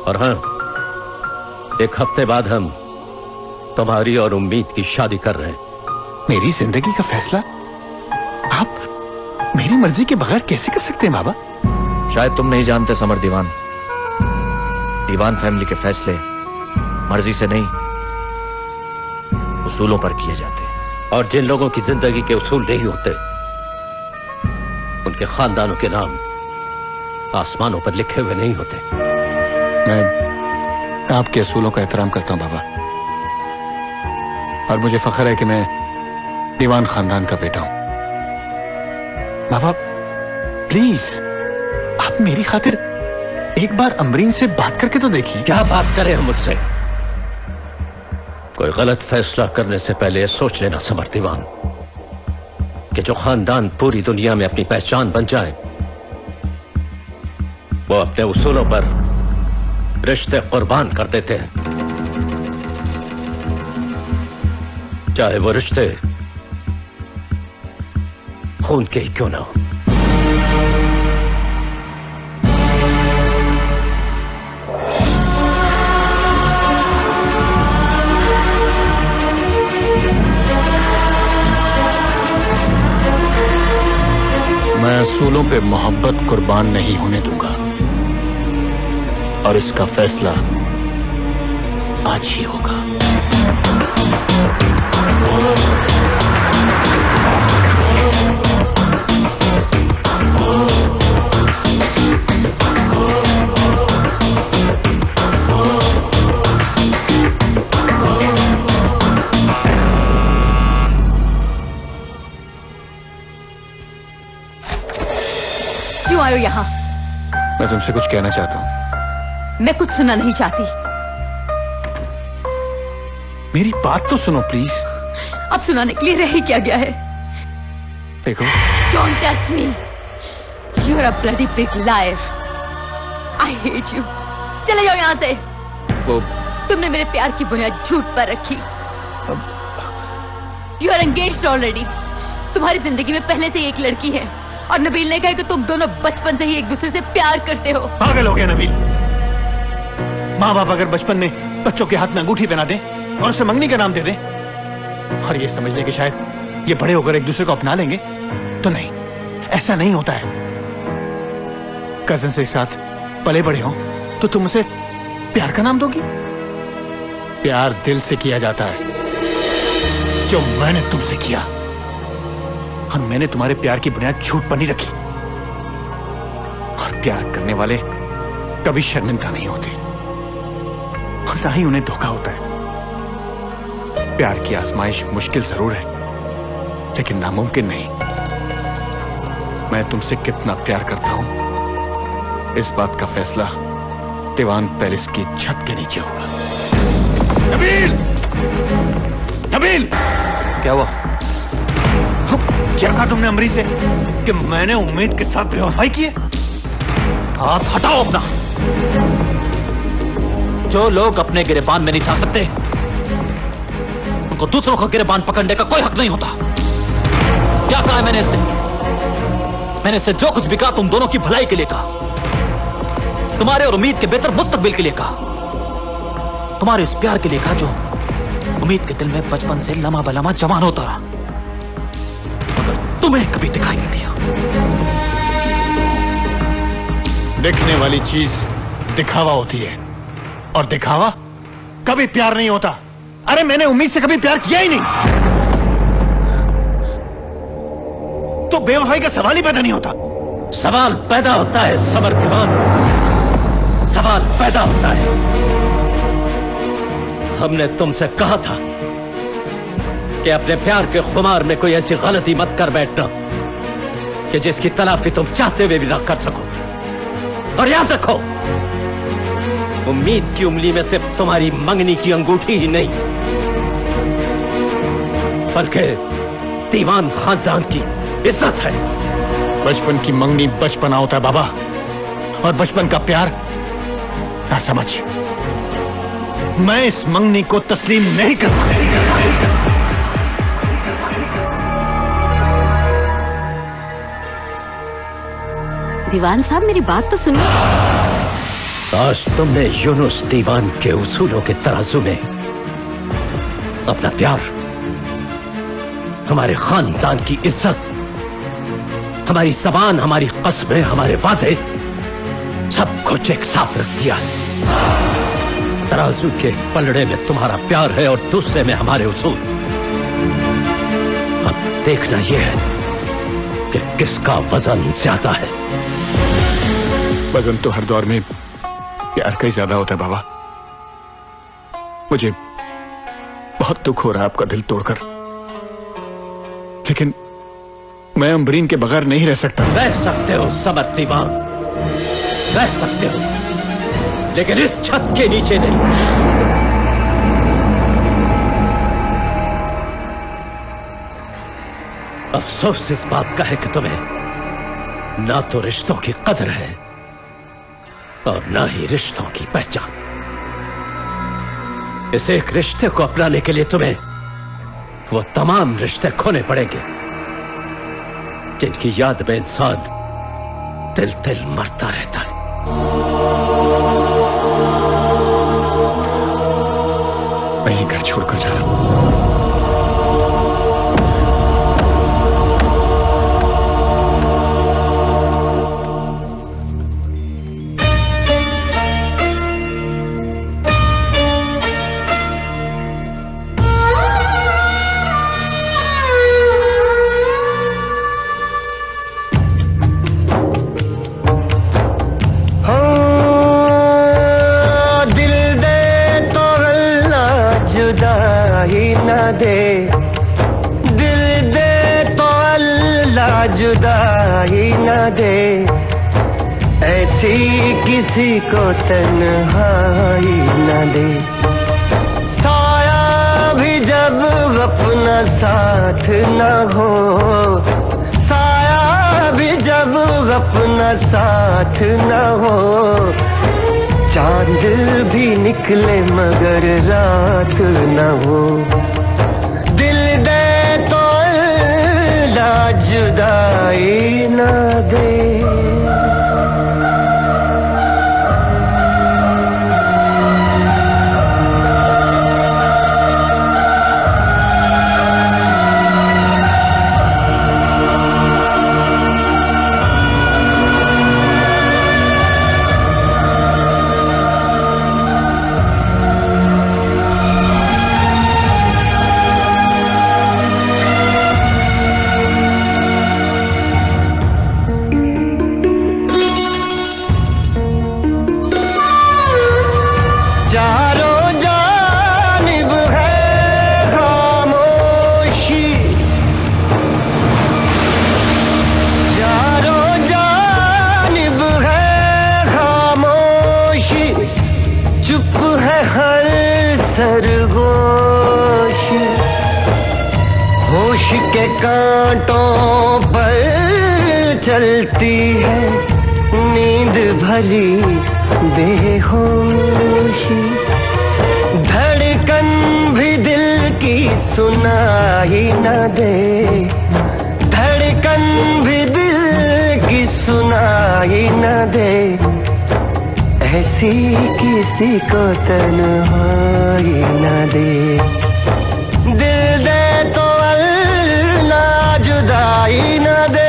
और हाँ, एक हफ्ते बाद हम तुम्हारी और उम्मीद की शादी कर रहे हैं। मेरी जिंदगी का फैसला आप मेरी मर्जी के बगैर कैसे कर सकते हैं बाबा? शायद तुम नहीं जानते समर दीवान, दीवान फैमिली के फैसले मर्जी से नहीं, उसूलों पर किए जाते हैं। और जिन लोगों की जिंदगी के उसूल नहीं होते, उनके खानदानों के नाम आसमानों पर लिखे हुए नहीं होते। मैं आपके असूलों का एहतराम करता हूं बाबा, और मुझे फख्र है कि मैं दीवान खानदान का बेटा हूं। बाबा प्लीज, आप मेरी खातिर एक बार अमरीन से बात करके तो देखिए। क्या बात करें हम मुझसे? कोई गलत फैसला करने से पहले सोच लेना समर दीवान, कि जो खानदान पूरी दुनिया में अपनी पहचान बन जाए, वो अपने उसूलों पर रिश्ते कुर्बान कर देते हैं, चाहे वो रिश्ते खून के ही क्यों ना हो। मैं असूलों पे मोहब्बत कुर्बान नहीं होने दूंगा, और इसका फैसला आज ही होगा। क्यों आयो यहाँ? मैं तुमसे कुछ कहना चाहता हूँ। मैं कुछ सुनना नहीं चाहती। मेरी बात तो सुनो प्लीज। अब सुनाने के लिए रह ही क्या गया है? देखो, Don't touch me. You're a bloody big liar. I hate you. चले जाओ यहाँ से। वो तुमने मेरे प्यार की बुनियाद झूठ पर रखी। You are engaged already. तुम्हारी जिंदगी में पहले से एक लड़की है, और नबील ने कहा कि तुम दोनों बचपन से ही एक दूसरे से प्यार करते हो। पागल हो गया नबील। माँ बाप अगर बचपन में बच्चों के हाथ में अंगूठी पहना दें और उसे मंगनी का नाम दे दें, और ये समझ लें कि शायद ये बड़े होकर एक दूसरे को अपना लेंगे, तो नहीं, ऐसा नहीं होता है। कजन से साथ पले बड़े हो तो तुम उसे प्यार का नाम दोगी? प्यार दिल से किया जाता है, जो मैंने तुमसे किया, और मैंने तुम्हारे प्यार की बुनियाद झूठ पर नहीं रखी। और प्यार करने वाले कभी शर्मिंदा नहीं होते, और ना ही उन्हें धोखा होता है। प्यार की आजमाइश मुश्किल जरूर है, लेकिन नामुमकिन नहीं। मैं तुमसे कितना प्यार करता हूं, इस बात का फैसला दीवान पैलेस की छत के नीचे होगा। नबील! नबील! क्या हुआ? क्या कहा तुमने अमरीन से कि मैंने उम्मीद के साथ बेवफाई की है? हाथ हटाओ अपना। जो लोग अपने गिरेबान में नहीं जा सकते, उनको दूसरों का गिरेबान पकड़ने का कोई हक नहीं होता। क्या कहा है मैंने इससे? मैंने इससे जो कुछ भी कहा तुम दोनों की भलाई के लिए कहा, तुम्हारे और उम्मीद के बेहतर मुस्तकबिल के लिए कहा, तुम्हारे इस प्यार के लिए कहा जो उम्मीद के दिल में बचपन से लम्हा बलमा जवान होता रहा, मगर तुम्हें कभी दिखाई नहीं दिया। दिखने वाली चीज दिखावा होती है, और दिखावा कभी प्यार नहीं होता। अरे मैंने उम्मीद से कभी प्यार किया ही नहीं, तो बेवफाई का सवाल ही पैदा नहीं होता। सवाल पैदा होता है समर दीवान, सवाल पैदा होता है। हमने तुमसे कहा था कि अपने प्यार के खुमार में कोई ऐसी गलती मत कर बैठना कि जिसकी तलाफी तुम चाहते हुए भी ना कर सको। और याद रखो, उम्मीद की उंगली में सिर्फ तुम्हारी मंगनी की अंगूठी ही नहीं, बल्कि दीवान खानदान की इज्जत है। बचपन की मंगनी बचपना होता है बाबा, और बचपन का प्यार ना समझ। मैं इस मंगनी को तस्लीम नहीं करता। दीवान साहब मेरी बात तो सुनिए। आज तुमने यूनुस दीवान के उसूलों के तराजू में अपना प्यार, हमारे खानदान की इज्जत, हमारी जबान, हमारी कस्में, हमारे वादे, सब कुछ एक साथ रख दिया। तराजू के पलड़े में तुम्हारा प्यार है और दूसरे में हमारे उसूल। अब देखना यह है कि किसका वजन ज्यादा है। वजन तो हर दौर में प्यार का ही ज्यादा होता है बाबा। मुझे बहुत दुख हो रहा है आपका दिल तोड़कर, लेकिन मैं अम्बरीन के बगैर नहीं रह सकता। रह सकते हो समर दीवान, रह सकते हो, लेकिन इस छत के नीचे नहीं। अफसोस इस बात का है कि तुम्हें ना तो रिश्तों की कदर है और ना ही रिश्तों की पहचान। इस एक रिश्ते को अपनाने के लिए तुम्हें वो तमाम रिश्ते खोने पड़ेंगे जिनकी याद में इंसान दिल दिल मरता रहता है। मैं ये घर छोड़कर जा रहा हूं। जुदाई न दे, ऐसी किसी को तन्हाई न दे। साया भी जब अपना साथ न हो, साया भी जब अपना साथ न हो, चांद भी निकले मगर रात न हो। दिल दे तो जुदाई न दे। कांटों पर चलती है नींद भरी बेहोशी, धड़कन भी दिल की सुनाई न दे, धड़कन भी दिल की सुनाई न दे, ऐसी किसी को तन्हाई न दे। दिल दे तो अल्लाह जुदाई न दे।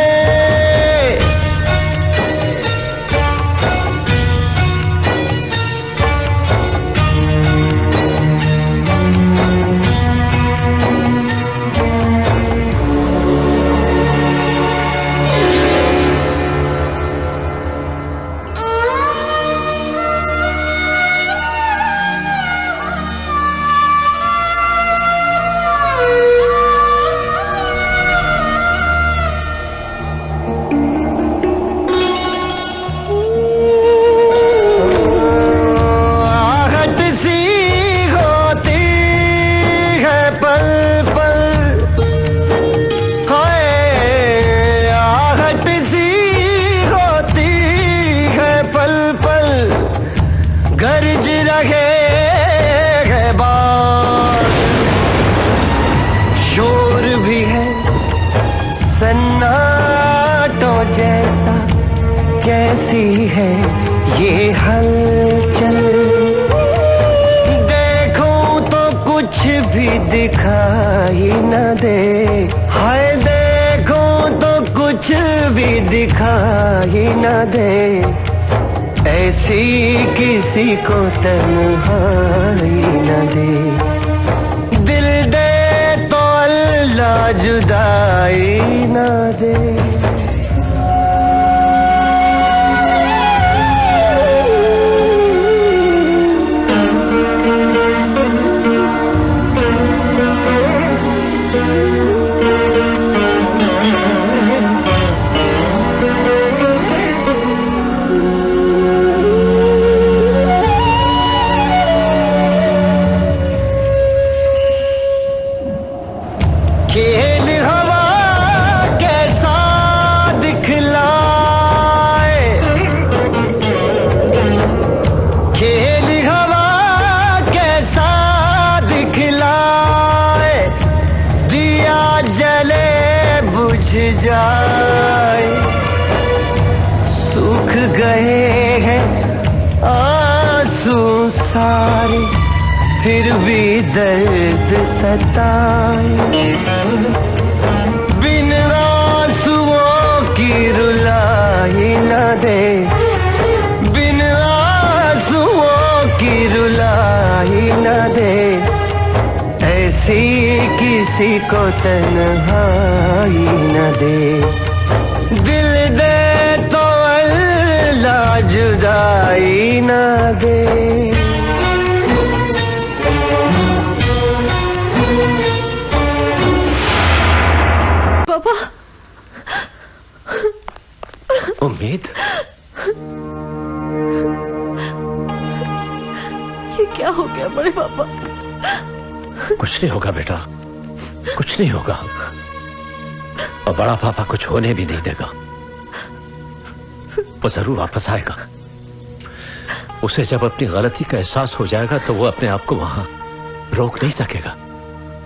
होती है ये हलचल, देखूं तो कुछ भी दिखाई न दे, हाय देखूं तो कुछ भी दिखाई न दे, ऐसी किसी को तन्हाई न दे, दिल दे तो अल्लाह जुदाई न दे। सूख गए हैं आंसू सारे, फिर भी दर्द सताए, बिन आंसुओं की रुलाई न दे, बिन आंसुओं की रुलाई न दे, ऐसी किसी को तन्हाई न दे, दिल दे तो अल्लाह जुदाई न दे। पापा, उम्मीद, ये क्या हो गया बड़े पापा? कुछ नहीं होगा बेटा, कुछ नहीं होगा, और बड़ा पापा कुछ होने भी नहीं देगा। वो जरूर वापस आएगा। उसे जब अपनी गलती का एहसास हो जाएगा तो वो अपने आप को वहां रोक नहीं सकेगा।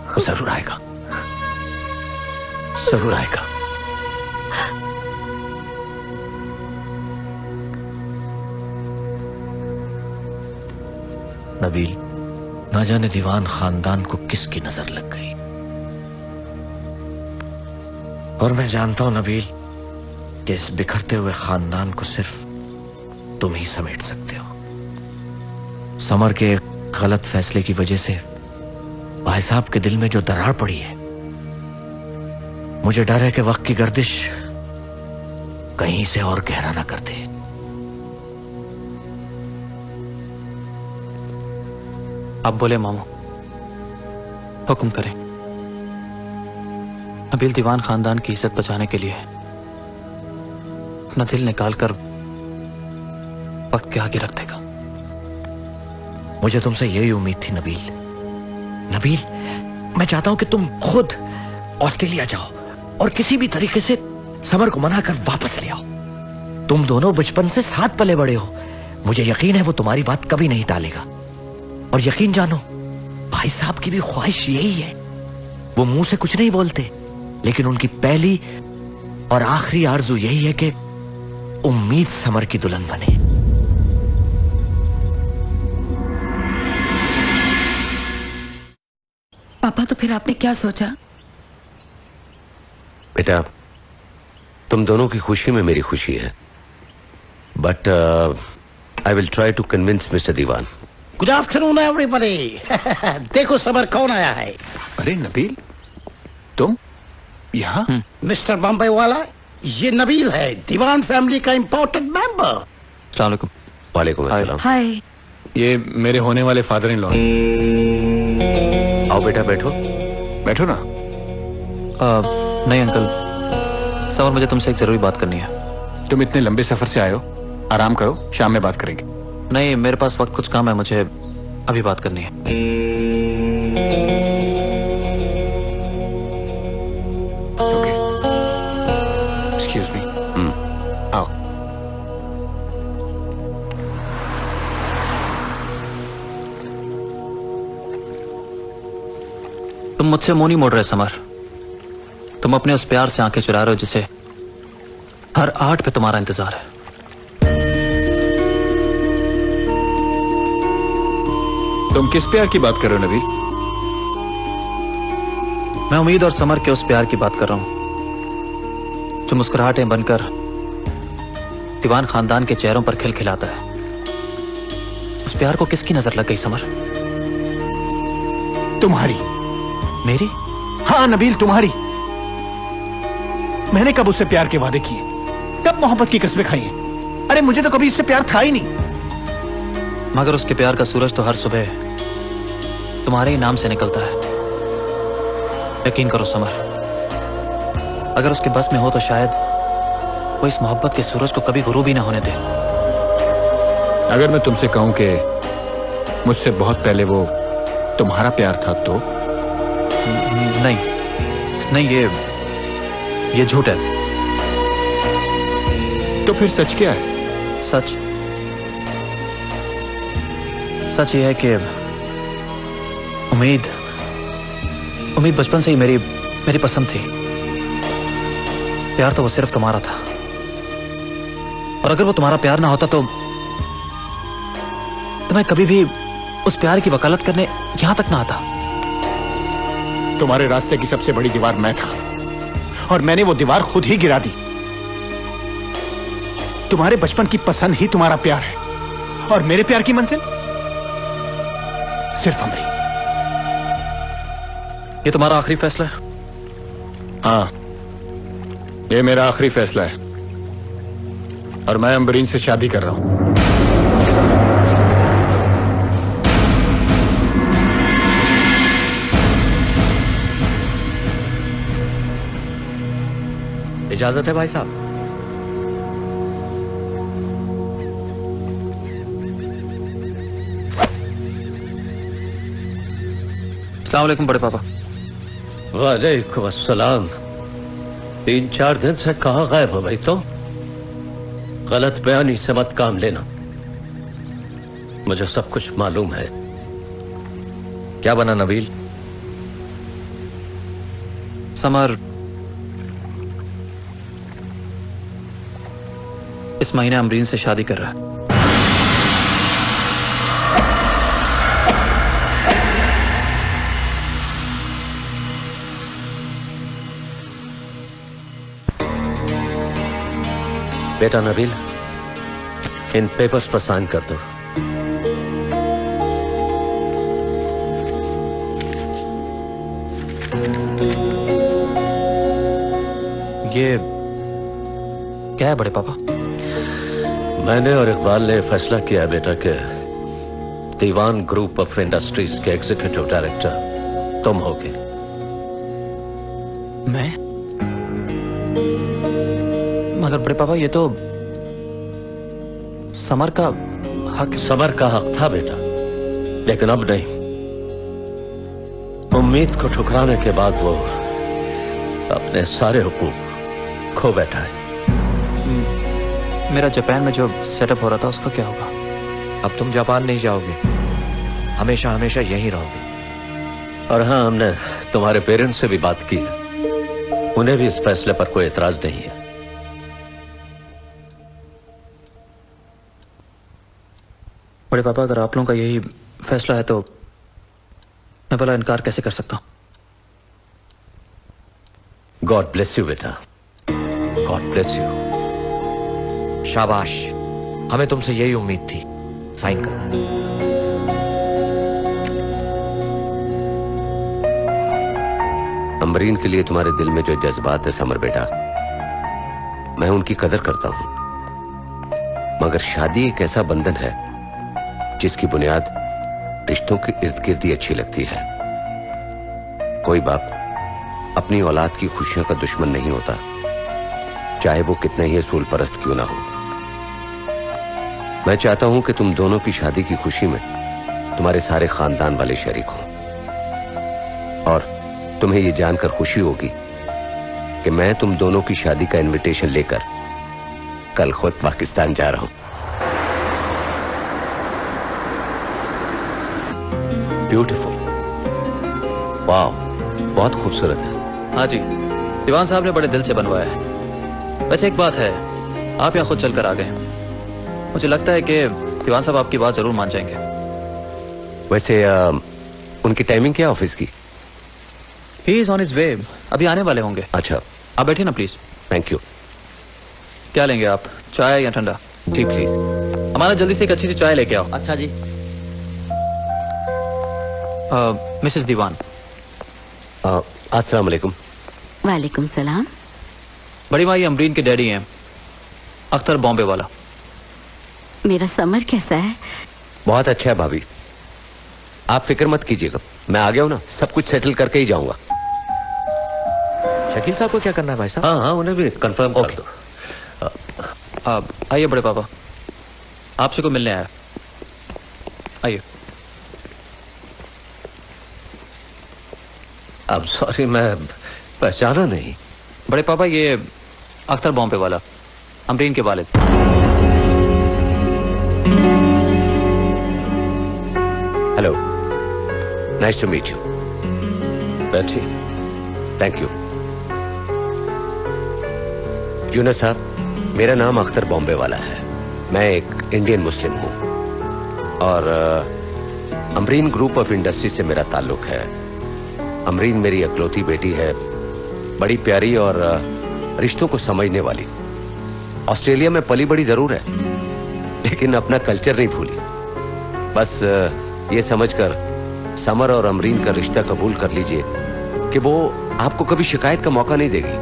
वो जरूर आएगा, जरूर आएगा। नबील, ना जाने दीवान खानदान को किसकी नजर लग गई, और मैं जानता हूं नबील कि इस बिखरते हुए खानदान को सिर्फ तुम ही समेट सकते हो। समर के गलत फैसले की वजह से भाई साहब के दिल में जो दरार पड़ी है, मुझे डर है कि वक्त की गर्दिश कहीं से और गहरा ना कर दे। आप बोले मामू, हुक्म करें। नबील दीवान खानदान की इज्जत बचाने के लिए अपना दिल निकालकर वक्त के आगे रख देगा। मुझे तुमसे यही उम्मीद थी नबील। नबील, मैं चाहता हूं कि तुम खुद ऑस्ट्रेलिया जाओ और किसी भी तरीके से समर को मनाकर वापस ले आओ। तुम दोनों बचपन से साथ पले बड़े हो, मुझे यकीन है वो तुम्हारी बात कभी नहीं टालेगा। और यकीन जानो, भाई साहब की भी ख्वाहिश यही है। वो मुंह से कुछ नहीं बोलते, लेकिन उनकी पहली और आखिरी आरजू यही है कि उम्मीद समर की दुल्हन बने। पापा, तो फिर आपने क्या सोचा? बेटा, तुम दोनों की खुशी में मेरी खुशी है, but I will try to convince mister Diwan. Good afternoon everybody. देखो समर कौन आया है। अरे नबील, तुम यहाँ? मिस्टर बम्बई वाला, ये नबील है, दीवान फैमिली का इम्पोर्टेंट मेंबर। अस्सलाम वालेकुम। वालेकुम अस्सलाम। हाय। ये मेरे होने वाले फादर इन लॉ। आओ बेटा, बैठो। बैठो ना। नहीं अंकल, समर, मुझे तुमसे एक जरूरी बात करनी है। तुम इतने लंबे सफर से आए हो, आराम करो, शाम में बात करेंगे। नहीं, मेरे पास वक्त कुछ काम है, मुझे अभी बात करनी है। Okay, excuse me. आओ। तुम मुझसे मुंह नहीं मोड़ रहे समर। तुम अपने उस प्यार से आंखें चुरा रहे हो जिसे हर आठ पे तुम्हारा इंतजार है। तुम किस प्यार की बात कर रहे हो नबील? मैं उम्मीद और समर के उस प्यार की बात कर रहा हूं जो मुस्कुराहटें बनकर दीवान खानदान के चेहरों पर खिलखिलाता है। उस प्यार को किसकी नजर लग गई समर? तुम्हारी। मेरी? हाँ नबील, तुम्हारी। मैंने कब उससे प्यार के वादे किए, कब मोहब्बत की कस्में खाई हैं? अरे मुझे तो कभी उससे प्यार था ही नहीं। मगर उसके प्यार का सूरज तो हर सुबह तुम्हारे ही नाम से निकलता है। यकीन करो समर, अगर उसके बस में हो तो शायद वो इस मोहब्बत के सूरज को कभी गुरूब ही ना होने दे। अगर मैं तुमसे कहूं कि मुझसे बहुत पहले वो तुम्हारा प्यार था तो? नहीं, ये झूठ है। तो फिर सच क्या है? सच ये है कि उम्मीद बचपन से ही मेरी पसंद थी। प्यार तो वो सिर्फ तुम्हारा था, और अगर वो तुम्हारा प्यार ना होता तो मैं कभी भी उस प्यार की वकालत करने यहां तक ना आता। तुम्हारे रास्ते की सबसे बड़ी दीवार मैं था, और मैंने वो दीवार खुद ही गिरा दी। तुम्हारे बचपन की पसंद ही तुम्हारा प्यार है, और मेरे प्यार की मंजिल सिर्फ अमरीन। ये तुम्हारा आखिरी फैसला है? हाँ, ये मेरा आखिरी फैसला है, और मैं अम्बरीन से शादी कर रहा हूं। इजाजत है भाई साहब? अस्सलाम वालेकुम बड़े पापा। वालेकुम अस्सलाम। 3-4 दिन से कहां गायब हो भाई? तो गलत बयानी से मत काम लेना, मुझे सब कुछ मालूम है। क्या बना नबील? समर इस महीने अमरीन से शादी कर रहा है। बेटा नबील, इन पेपर्स पर साइन कर दो। ये क्या है बड़े पापा? मैंने और इकबाल ने फैसला किया बेटा कि दीवान ग्रुप ऑफ इंडस्ट्रीज के एग्जीक्यूटिव डायरेक्टर तुम होगे। मैं? मगर बड़े पापा ये तो समर का हक था बेटा, लेकिन अब नहीं। उम्मीद को ठुकराने के बाद वो अपने सारे हुकूक खो बैठा है। मेरा जापान में जो सेटअप हो रहा था उसका क्या होगा? अब तुम जापान नहीं जाओगे, हमेशा हमेशा यहीं रहोगे। और हाँ, हमने तुम्हारे पेरेंट्स से भी बात की है, उन्हें भी इस फैसले पर कोई एतराज नहीं है। बड़े पापा अगर आप लोगों का यही फैसला है तो मैं भला इनकार कैसे कर सकता हूं? गॉड ब्लेस यू बेटा, गॉड ब्लेस यू। शाबाश, हमें तुमसे यही उम्मीद थी। साइन करो। अमरीन के लिए तुम्हारे दिल में जो जज्बात है समर बेटा, मैं उनकी कदर करता हूं, मगर शादी एक ऐसा बंधन है जिसकी बुनियाद रिश्तों के इर्द गिर्द ही अच्छी लगती है। कोई बाप अपनी औलाद की खुशियों का दुश्मन नहीं होता, चाहे वो कितने ही असूल परस्त क्यों ना हो। मैं चाहता हूं कि तुम दोनों की शादी की खुशी में तुम्हारे सारे खानदान वाले शरीक हों, और तुम्हें यह जानकर खुशी होगी कि मैं तुम दोनों की शादी का इनविटेशन लेकर कल खुद पाकिस्तान जा रहा हूं। ब्यूटीफुल, वाह, बहुत खूबसूरत है। हाँ जी, दीवान साहब ने बड़े दिल से बनवाया है। वैसे एक बात है, आप यहाँ खुद चलकर आ गए हैं, मुझे लगता है कि दीवान साहब आपकी बात जरूर मान जाएंगे। वैसे उनकी टाइमिंग क्या ऑफिस की? He is on his way, अभी आने वाले होंगे। अच्छा, आप बैठिए ना प्लीज। Thank you. क्या लेंगे आप, चाय या ठंडा? जी प्लीज। हमारा जल्दी से एक अच्छी सी चाय लेके आओ। अच्छा जी। मिसेस दीवान। अस्सलाम वालेकुम। वालेकुम सलाम। बड़ी माँ, ये अमरीन के डैडी हैं, अख्तर बॉम्बे वाला। मेरा समर कैसा है? बहुत अच्छा है भाभी, आप फिक्र मत कीजिएगा, मैं आ गया हूं ना, सब कुछ सेटल करके ही जाऊंगा। शकील साहब को क्या करना है भाई साहब? हाँ हाँ, उन्हें भी कंफर्म कर दो। आइए बड़े पापा, आपसे को मिलने आया। आइए। अब सॉरी, मैं पहचाना नहीं। बड़े पापा, ये अख्तर बॉम्बे वाला, अमरीन के वालिद। Hello, nice to meet you. बैठिए। Thank you. यूनुस साहब, मेरा नाम अख्तर बॉम्बे वाला है, मैं एक इंडियन मुस्लिम हूं और अमरीन ग्रुप ऑफ इंडस्ट्री से मेरा ताल्लुक है। अमरीन मेरी इकलौती बेटी है, बड़ी प्यारी और रिश्तों को समझने वाली। ऑस्ट्रेलिया में पली बड़ी जरूर है, लेकिन अपना कल्चर नहीं भूली। बस ये समझकर समर और अमरीन का रिश्ता कबूल कर लीजिए कि वो आपको कभी शिकायत का मौका नहीं देगी,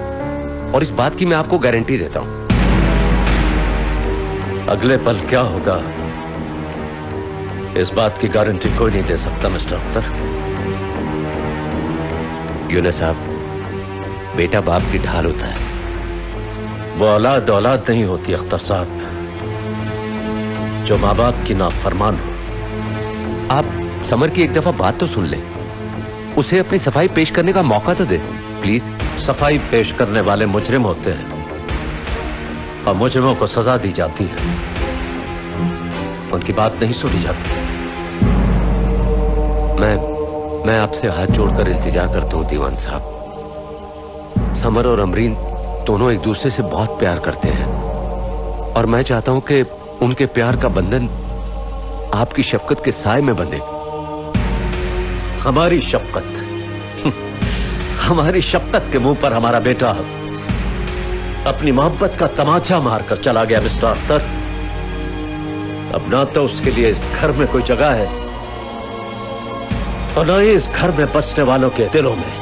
और इस बात की मैं आपको गारंटी देता हूं। अगले पल क्या होगा इस बात की गारंटी कोई नहीं दे सकता मिस्टर अख्तर। यूनुस साहब, बेटा बाप की ढाल होता है। वो औलाद औलाद नहीं होती अख्तर साहब, जो माँ बाप की नाफरमान हो। आप समर की एक दफा बात तो सुन ले, उसे अपनी सफाई पेश करने का मौका तो दे प्लीज। सफाई पेश करने वाले मुजरिम होते हैं और मुजरिमों को सजा दी जाती है, उनकी बात नहीं सुनी जाती। मैं आपसे हाथ जोड़कर इल्तिजा करता हूं दीवान साहब। समर और अमरीन दोनों एक दूसरे से बहुत प्यार करते हैं और मैं चाहता हूं कि उनके प्यार का बंधन आपकी शफकत के साए में बंधे। हमारी शफकत हमारी शफकत के मुंह पर हमारा बेटा अपनी मोहब्बत का तमाचा मारकर चला गया मिस्टर अख्तर। अब ना तो उसके लिए इस घर में कोई जगह है और ना ही इस घर में बसने वालों के दिलों में।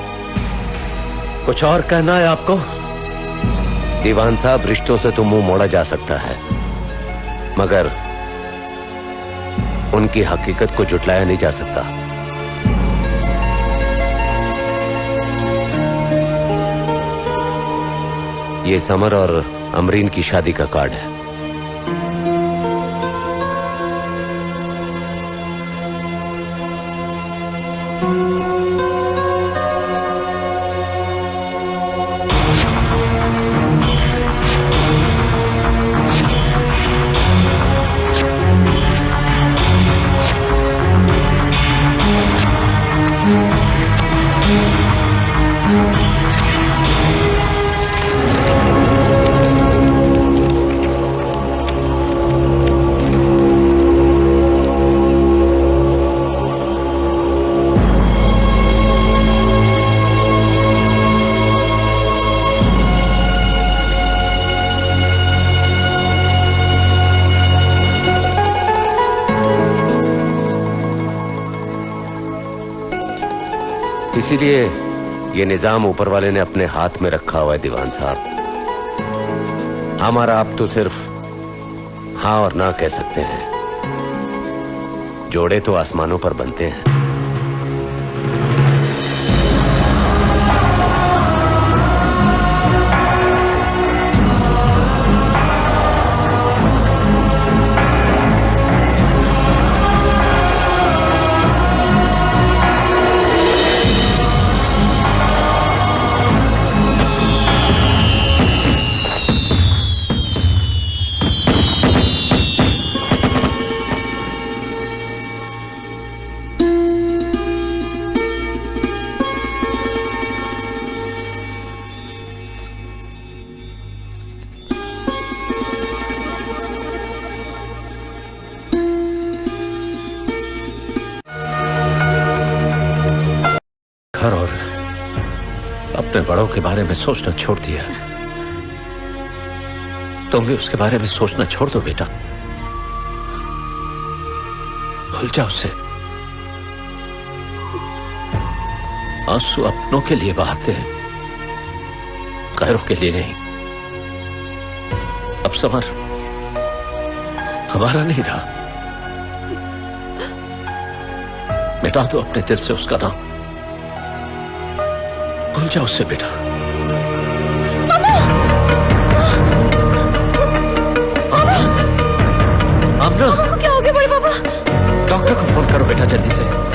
कुछ और कहना है आपको? दीवान साहब, रिश्तों से तो मुंह मोड़ा जा सकता है, मगर उनकी हकीकत को जुटलाया नहीं जा सकता। ये समर और अमरीन की शादी का कार्ड है। इसीलिए ये निजाम ऊपर वाले ने अपने हाथ में रखा हुआ है दीवान साहब। हमारा आप तो सिर्फ हाँ और ना कह सकते हैं, जोड़े तो आसमानों पर बनते हैं। घर और अपने बड़ों के बारे में सोचना छोड़ दिया। तुम भी उसके बारे में सोचना छोड़ दो बेटा। भूल जाओ उससे। आंसू अपनों के लिए बहाते हैं, गैरों के लिए नहीं। अब समर हमारा नहीं रहा। मिटा दो अपने दिल से उसका नाम। भूल जाओ उससे बेटा। आमना, क्या हो गया बड़े पापा? डॉक्टर को फोन करो बेटा जल्दी से।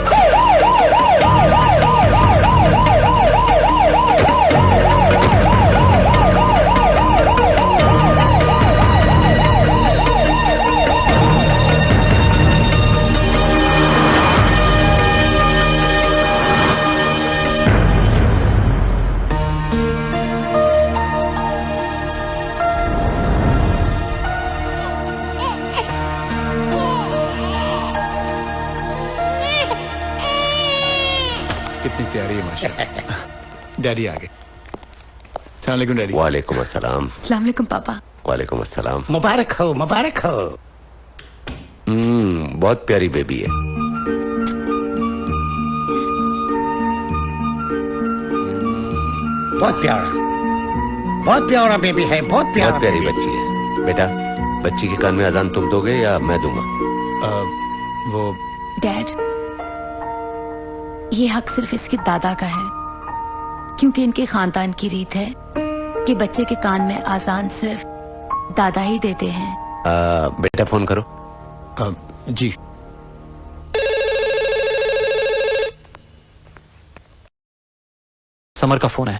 कितनी प्यारी है माशाल्लाह। डैडी आ गए। अस्सलाम वालेकुम डैडी। वालेकुम अस्सलाम। अस्सलाम वालेकुम पापा। वालेकुम अस्सलाम। मुबारक हो, मुबारक हो। बहुत प्यारी बेबी है। बहुत प्यारा, बहुत प्यारा बेबी है, बहुत प्यारा। बहुत प्यारी बच्ची है। बेटा, बच्ची के कान में अजान तुम दोगे या मैं दूंगा? वो डैड, ये हक सिर्फ इसके दादा का है, क्योंकि इनके खानदान की रीत है कि बच्चे के कान में आजान सिर्फ दादा ही देते हैं। बेटा फोन करो। जी। समर का फोन है।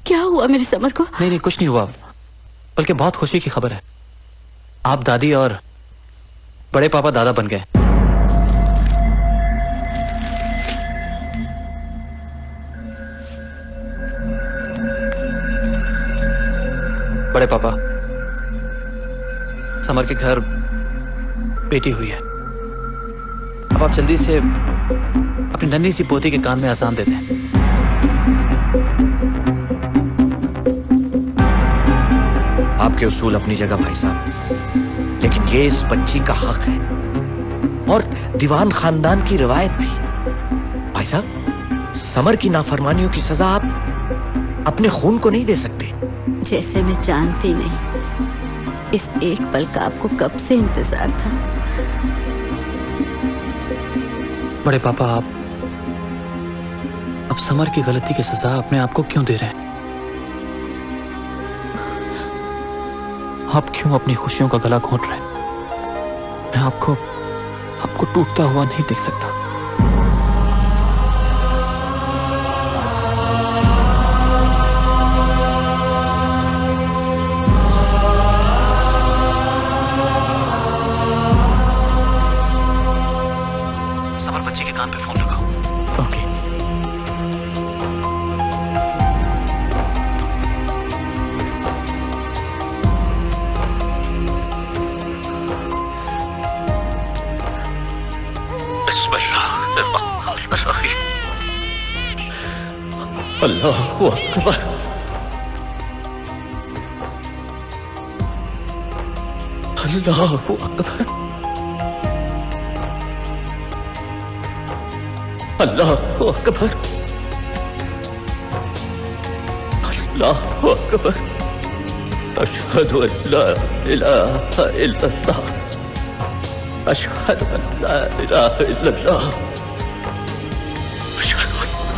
क्या हुआ मेरे समर को? नहीं कुछ नहीं हुआ, बल्कि बहुत खुशी की खबर है। आप दादी और बड़े पापा दादा बन गए। बड़े पापा, समर के घर बेटी हुई है। अब आप जल्दी से अपनी नन्ही सी पोती के कान में आसान दे दें। आपके उसूल अपनी जगह भाई साहब, लेकिन ये इस बच्ची का हक है और दीवान खानदान की रिवायत भी। भाई साहब, समर की नाफरमानियों की सजा आप अपने खून को नहीं दे सकते। जैसे मैं जानती नहीं, इस एक पल का आपको कब से इंतजार था। बड़े पापा, आप अब समर की गलती की सजा अपने आप को क्यों दे रहे हैं? आप क्यों अपनी खुशियों का गला घोंट रहे हैं? मैं आपको टूटता हुआ नहीं देख सकता। समर बच्ची के कान पे फोन लगाओ। ओके। अल्लाहु अकबर। अल्लाहु अकबर। अल्लाहु अकबर। अल्लाहु अकबर। अशहदु अल्ला इलाहा इल्लल्लाह। अशहदु अल्ला इलाहा इल्लल्लाह।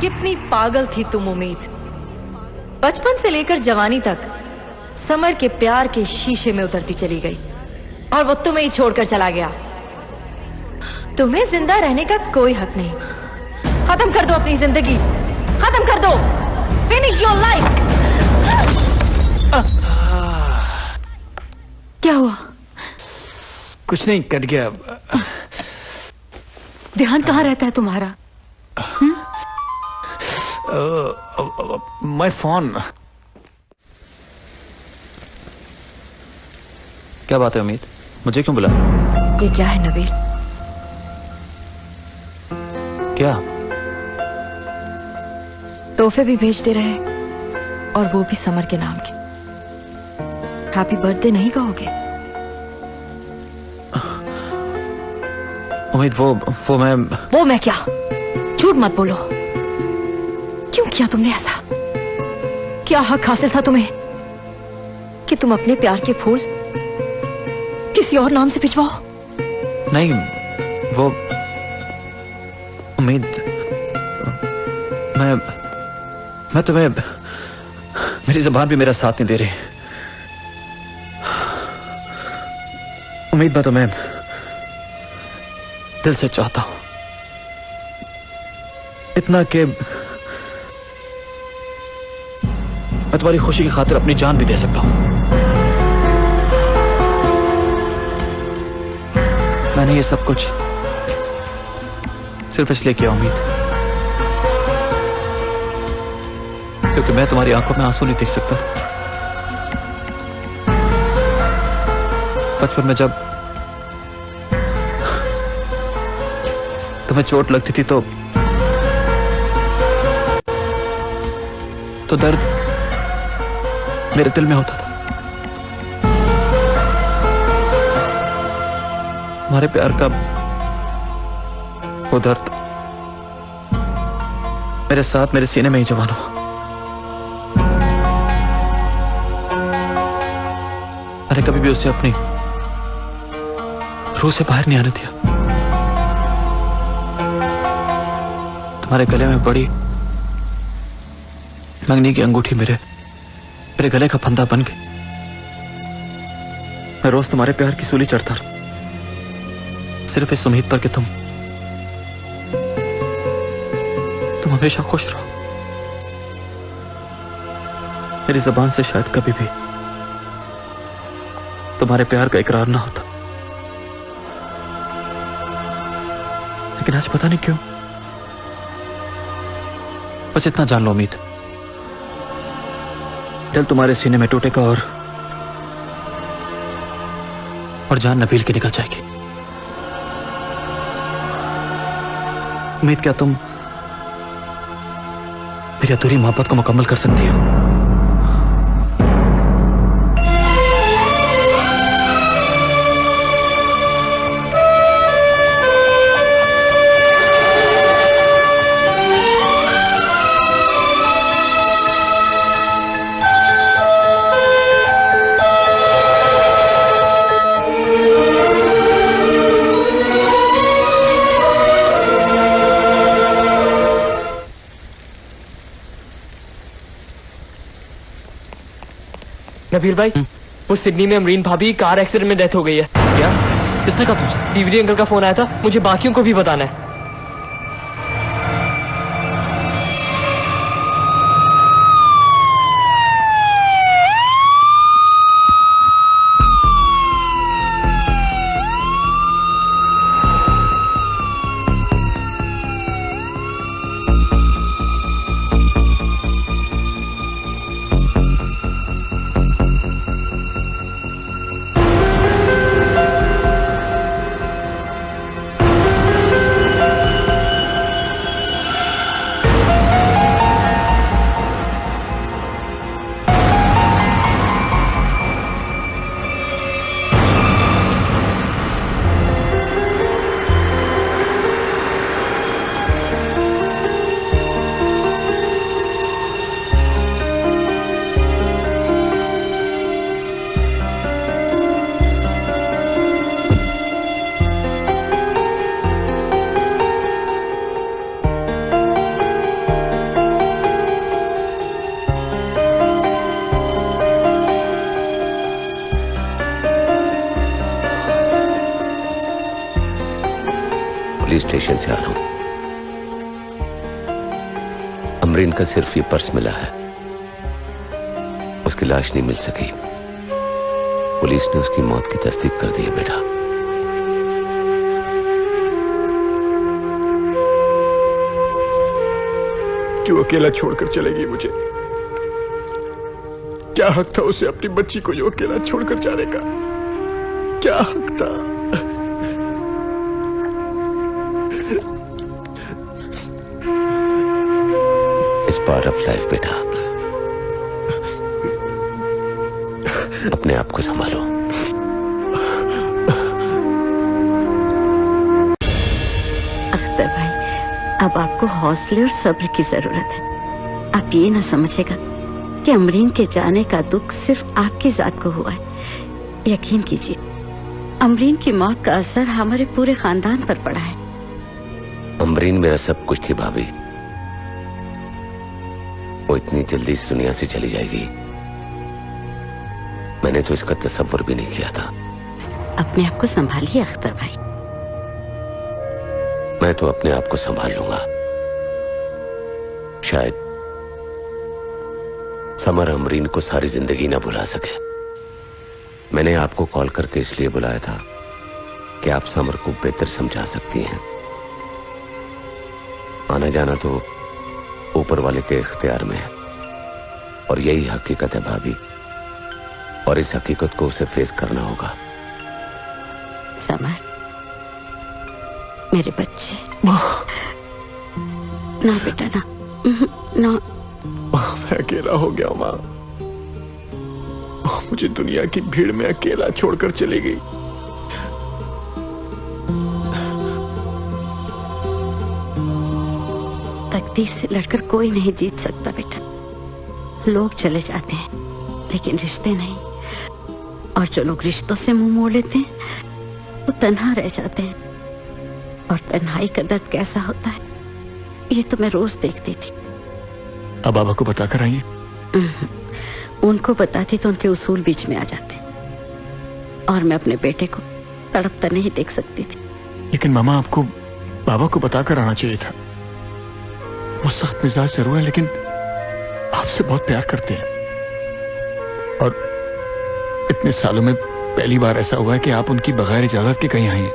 कितनी पागल थी तुम उम्मीद। बचपन से लेकर जवानी तक समर के प्यार के शीशे में उतरती चली गई और वो तुम्हें ही छोड़कर चला गया। तुम्हें जिंदा रहने का कोई हक नहीं। खत्म कर दो अपनी जिंदगी, खत्म कर दो, फिनिश योर लाइफ। क्या हुआ? कुछ नहीं, कट गया। ध्यान कहाँ रहता है तुम्हारा? My phone. क्या बात है उम्मीद, मुझे क्यों बुला? ये क्या है नबील? क्या? तोहफे भी भेजते रहे और वो भी समर के नाम के। हैप्पी बर्थडे नहीं कहोगे? उम्मीद वो मैं क्या? झूठ मत बोलो। क्यों किया तुमने ऐसा? क्या हक हासिल था तुम्हें कि तुम अपने प्यार के फूल किसी और नाम से भिजवाओ? नहीं, वो उम्मीद, मैं तुम्हें, मेरी जुबान भी मेरा साथ नहीं दे रही। उम्मीद, मैं तुम्हें दिल से चाहता हूं, इतना कि मैं तुम्हारी खुशी की खातिर अपनी जान भी दे सकता हूं। मैंने ये सब कुछ सिर्फ इसलिए किया उम्मीद, क्योंकि मैं तुम्हारी आंखों में आंसू नहीं देख सकता। बचपन में जब तुम्हें चोट लगती थी तो दर्द मेरे दिल में होता था। हमारे प्यार का वो दर्द मेरे साथ मेरे सीने में ही जवान हुआ। मैंने कभी भी उसे अपनी रूह से बाहर नहीं आने दिया। तुम्हारे गले में बड़ी मंगनी की अंगूठी मेरे गले का फंदा बन गई। मैं रोज तुम्हारे प्यार की सूली चढ़ता रहा, सिर्फ इस उम्मीद पर कि तुम हमेशा खुश रहो। मेरी जुबान से शायद कभी भी तुम्हारे प्यार का इकरार ना होता, लेकिन आज पता नहीं क्यों, बस इतना जान लो उम्मीद, दिल तुम्हारे सीने में टूटेगा और जान नबील की निकल जाएगी। उम्मीद, क्या तुम मेरी अधूरी मोहब्बत को मुकम्मल कर सकती हो? नबील भाई, वो सिडनी में अमरीन भाभी कार एक्सीडेंट में डेथ हो गई है। क्या? किसने कहा तुमसे? डीवीडी अंकल का फोन आया था, मुझे बाकियों को भी बताना है। पुलिस स्टेशन से आ रहा हूं। अमरीन का सिर्फ ये पर्स मिला है, उसकी लाश नहीं मिल सकी। पुलिस ने उसकी मौत की तस्दीक कर दी है बेटा। क्यों अकेला छोड़कर चलेगी मुझे? क्या हक था उसे अपनी बच्ची को जो अकेला छोड़कर जाने का? क्या हक था? इस पार्ट ऑफ लाइफ बेटा, अपने आप को संभालो। अख्तर भाई, अब आपको हौसले और सब्र की जरूरत है। आप ये ना समझेगा कि अमरीन के जाने का दुख सिर्फ आपकी जात को हुआ है। यकीन कीजिए, अमरीन की मौत का असर हमारे पूरे खानदान पर पड़ा है। अमरीन मेरा सब कुछ थी भाभी। वो इतनी जल्दी इस दुनिया से चली जाएगी, मैंने तो इसका तसव्वुर भी नहीं किया था। अपने आप को संभालिए अख्तर भाई। मैं तो अपने आप को संभाल लूंगा। शायद समर अमरीन को सारी जिंदगी ना भुला सके। मैंने आपको कॉल करके इसलिए बुलाया था कि आप समर को बेहतर समझा सकती हैं। आना जाना तो ऊपर वाले के इख्तियार में है, और यही हकीकत है भाभी, और इस हकीकत को उसे फेस करना होगा। समर, मेरे बच्चे, ना बेटा ना, ना। मैं अकेला हो गया माँ। मुझे दुनिया की भीड़ में अकेला छोड़कर चली गई। तकदीर से लड़कर कोई नहीं जीत सकता बेटा। लोग चले जाते हैं लेकिन रिश्ते नहीं, और जो लोग रिश्तों से मुंह मोड़ लेते हैं वो तन्हा रह जाते हैं। और तन्हाई का दर्द कैसा होता है ये तो मैं रोज देखती थी। अब बाबा को बताकर आइए। उनको बताती तो उनके उसूल बीच में आ जाते, और मैं अपने बेटे को तड़पता नहीं देख सकती थी। लेकिन मामा, आपको बाबा को बताकर आना चाहिए था। वो सख्त मिजाज जरूर है, लेकिन आपसे बहुत प्यार करते हैं, और इतने सालों में पहली बार ऐसा हुआ है कि आप उनकी बगैर इजाजत के कहीं आए।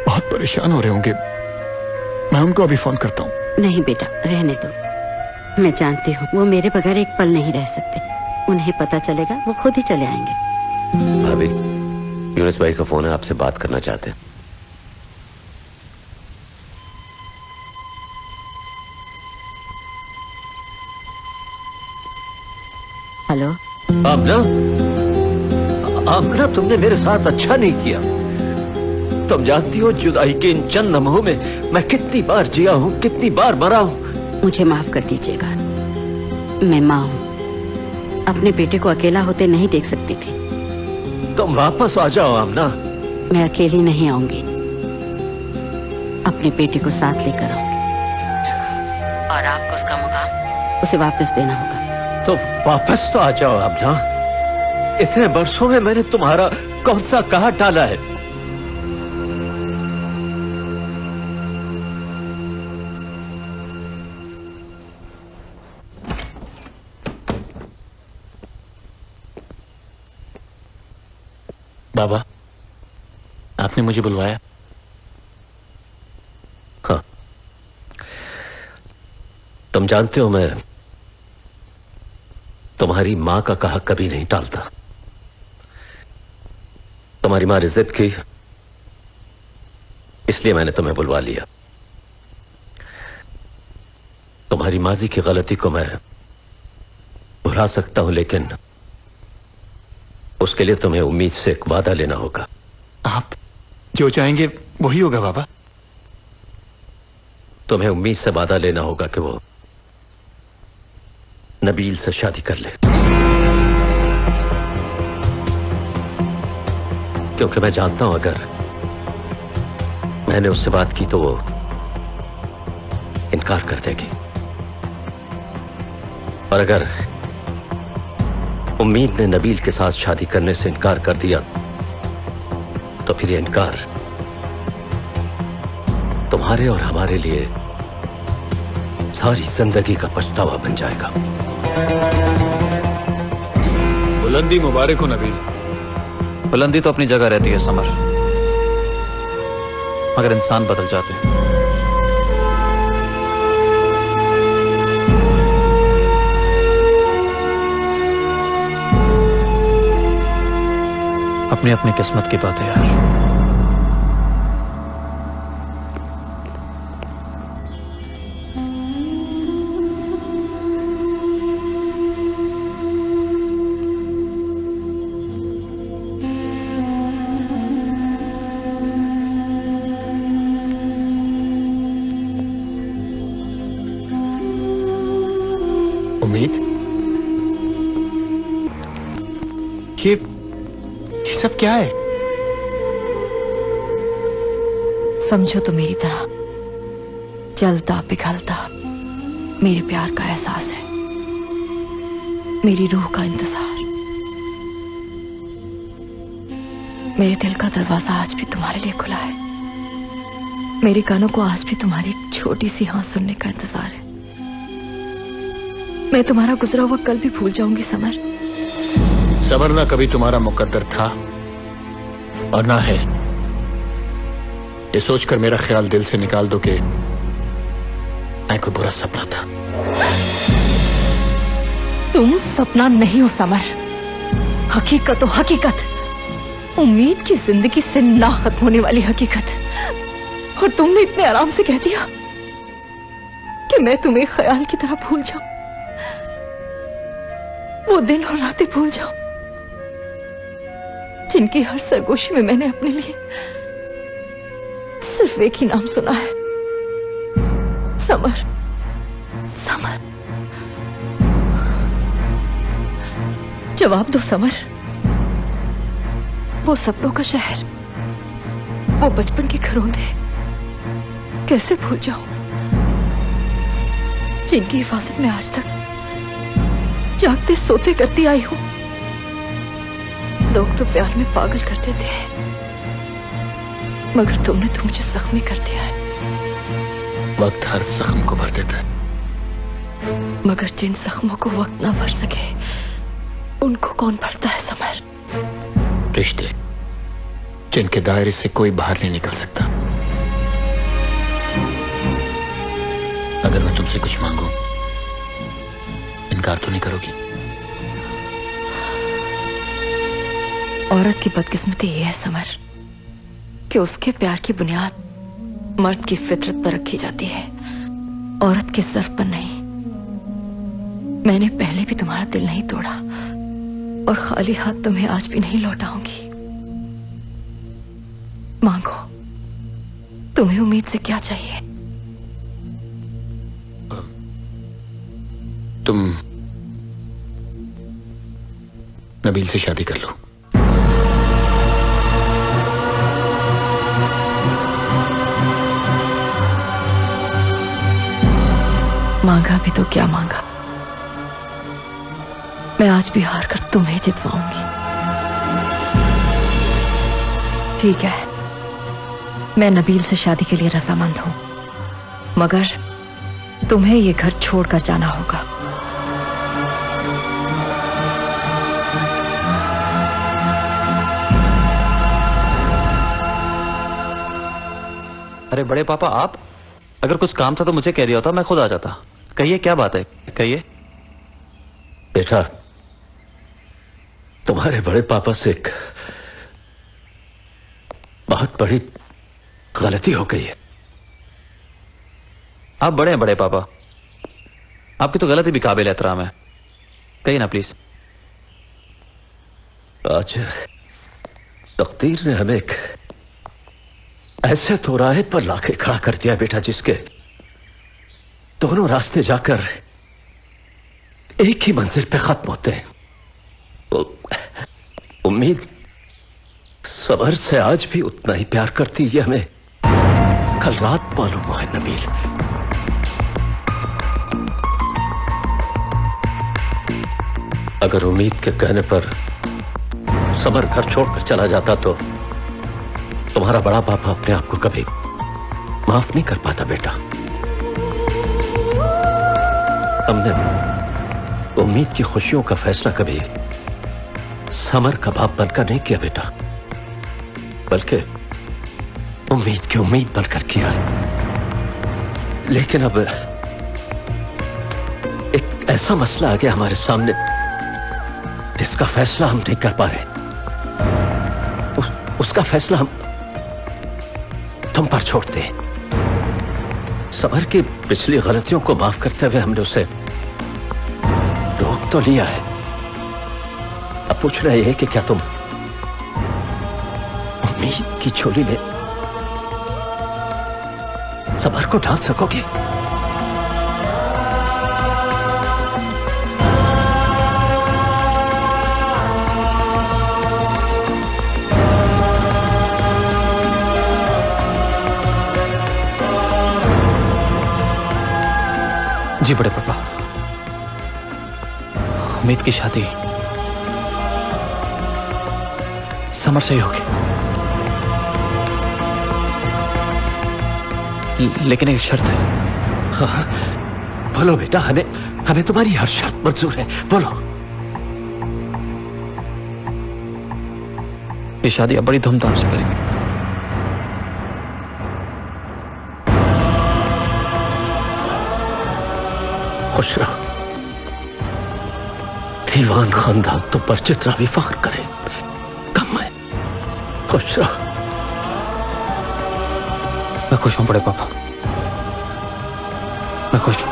बहुत परेशान हो रहे होंगे। मैं उनको अभी फोन करता हूँ। नहीं बेटा, रहने दो। मैं जानती हूँ वो मेरे बगैर एक पल नहीं रह सकते। उन्हें पता चलेगा वो खुद ही चले आएंगे। भाभी, यूनुस भाई का फोन है, आपसे बात करना चाहते हैं। हेलो। आमना, तुमने मेरे साथ अच्छा नहीं किया। तुम जानती हो जुदाई के इन चंद लम्हों में मैं कितनी बार जिया हूँ, कितनी बार मरा हूँ। मुझे माफ कर दीजिएगा, मैं माँ हूँ। अपने बेटे को अकेला होते नहीं देख सकती थी। तुम वापस आ जाओ आमना। मैं अकेली नहीं आऊंगी, अपने बेटे को साथ लेकर आऊंगी, और आपको उसका मुकाम उसे वापस देना होगा। तो वापस तो आ जाओ आमना। इतने वर्षों में मैंने तुम्हारा कौन सा कहा टाला है? बाबा, आपने मुझे बुलवाया? हाँ, तुम जानते हो मैं तुम्हारी मां का कहा कभी नहीं टालता। तुम्हारी मां ने जिद की, इसलिए मैंने तुम्हें बुलवा लिया। तुम्हारी माजी की गलती को मैं भुला सकता हूं, लेकिन उसके लिए तुम्हें उम्मीद से एक वादा लेना होगा। आप जो चाहेंगे वही होगा बाबा। तुम्हें उम्मीद से वादा लेना होगा कि वो नबील से शादी कर ले, क्योंकि मैं जानता हूं अगर मैंने उससे बात की तो वो इनकार कर देगी, और अगर उम्मीद ने नबील के साथ शादी करने से इनकार कर दिया तो फिर ये इनकार तुम्हारे और हमारे लिए सारी जिंदगी का पछतावा बन जाएगा। बुलंदी मुबारक हो नबील। बुलंदी तो अपनी जगह रहती है समर, मगर इंसान बदल जाते हैं। अपनी अपनी किस्मत की बात है यार। उम्मीद, ये सब क्या है? समझो तो मेरी तरह जलता पिघलता मेरे प्यार का एहसास है, मेरी रूह का इंतजार। मेरे दिल का दरवाजा आज भी तुम्हारे लिए खुला है, मेरे कानों को आज भी तुम्हारी एक छोटी सी हाँ सुनने का इंतजार है। मैं तुम्हारा गुजरा हुआ कल भी भूल जाऊंगी समर। समर ना कभी तुम्हारा मुकद्दर था और ना है। ये सोचकर मेरा ख्याल दिल से निकाल दो कि मैं कोई बुरा सपना था। तुम सपना नहीं हो समर, हकीकत हो हकीकत। उम्मीद की जिंदगी से ना खत्म होने वाली हकीकत। और तुमने इतने आराम से कह दिया कि मैं तुम्हें ख्याल की तरह भूल जाऊं, वो दिन और रातें भूल जाऊं जिनकी हर सरगोशी में मैंने अपने लिए सिर्फ एक ही नाम सुना है, समर। समर, जवाब दो समर। वो सपनों का शहर, वो बचपन के घरौंदे कैसे भूल जाऊं जिनकी हिफाजत में आज तक जागते सोते करती आई हूं। लोग तो प्यार में पागल कर देते हैं, मगर तुमने तो मुझे जख्मी कर दिया है। वक्त हर जख्म को भर देता है, मगर जिन जख्मों को वक्त ना भर सके उनको कौन भरता है समर? रिश्ते जिनके दायरे से कोई बाहर नहीं निकल सकता। अगर मैं तुमसे कुछ मांगूं, इनकार तो नहीं करोगी? औरत की बदकिस्मती ये है समर कि उसके प्यार की बुनियाद मर्द की फितरत पर रखी जाती है, औरत के ज़र्फ पर नहीं। मैंने पहले भी तुम्हारा दिल नहीं तोड़ा और खाली हाथ तुम्हें आज भी नहीं लौटाऊंगी। मांगो, तुम्हें उम्मीद से क्या चाहिए? तुम नबील से शादी कर लो। मांगा भी तो क्या मांगा, मैं आज भी हार कर तुम्हें जितवाऊंगी। ठीक है, मैं नबील से शादी के लिए रजामंद हूं, मगर तुम्हें ये घर छोड़कर जाना होगा। अरे बड़े पापा, आप अगर कुछ काम था तो मुझे कह दिया होता, मैं खुद आ जाता। कहिए क्या बात है, कहिए। बेटा, तुम्हारे बड़े पापा से एक बहुत बड़ी गलती हो गई है। आप बड़े हैं बड़े पापा, आपकी तो गलती भी काबिल एहतराम है। कहिए ना प्लीज। आज तकदीर ने हमें एक ऐसे चौराहे पर लाके खड़ा कर दिया बेटा, जिसके दोनों रास्ते जाकर एक ही मंजिल पे खत्म होते हैं। उम्मीद सबर से आज भी उतना ही प्यार करती है, हमें कल रात मालूम हुआ है नबील। अगर उम्मीद के कहने पर समर घर छोड़कर चला जाता तो तुम्हारा बड़ा पापा अपने आप को कभी माफ नहीं कर पाता बेटा। हमने उम्मीद की खुशियों का फैसला कभी समर का बाप बनकर नहीं किया बेटा, बल्कि उम्मीद की उम्मीद बनकर किया है। लेकिन अब एक ऐसा मसला आ गया हमारे सामने जिसका फैसला हम नहीं कर पा रहे। उसका फैसला हम तुम पर छोड़ते हैं। समर की पिछली गलतियों को माफ करते हुए हमने उसे रोक तो लिया है। अब पूछना यह है कि क्या तुम उम्मीद की झोली में समर को डाल सकोगे? जी बड़े पापा, उम्मीद की शादी समर से ही होगी, लेकिन एक शर्त है। हाँ, बोलो बेटा, हमें तुम्हारी हर शर्त मंजूर है, बोलो। ये शादी अब बड़ी धूमधाम से करेंगे। खुश रहो, दीवान खानदान तुम पर जितना भी फख्र करे कम है। खुश रहो। मैं खुश हूं बड़े पापा, मैं खुश हूं।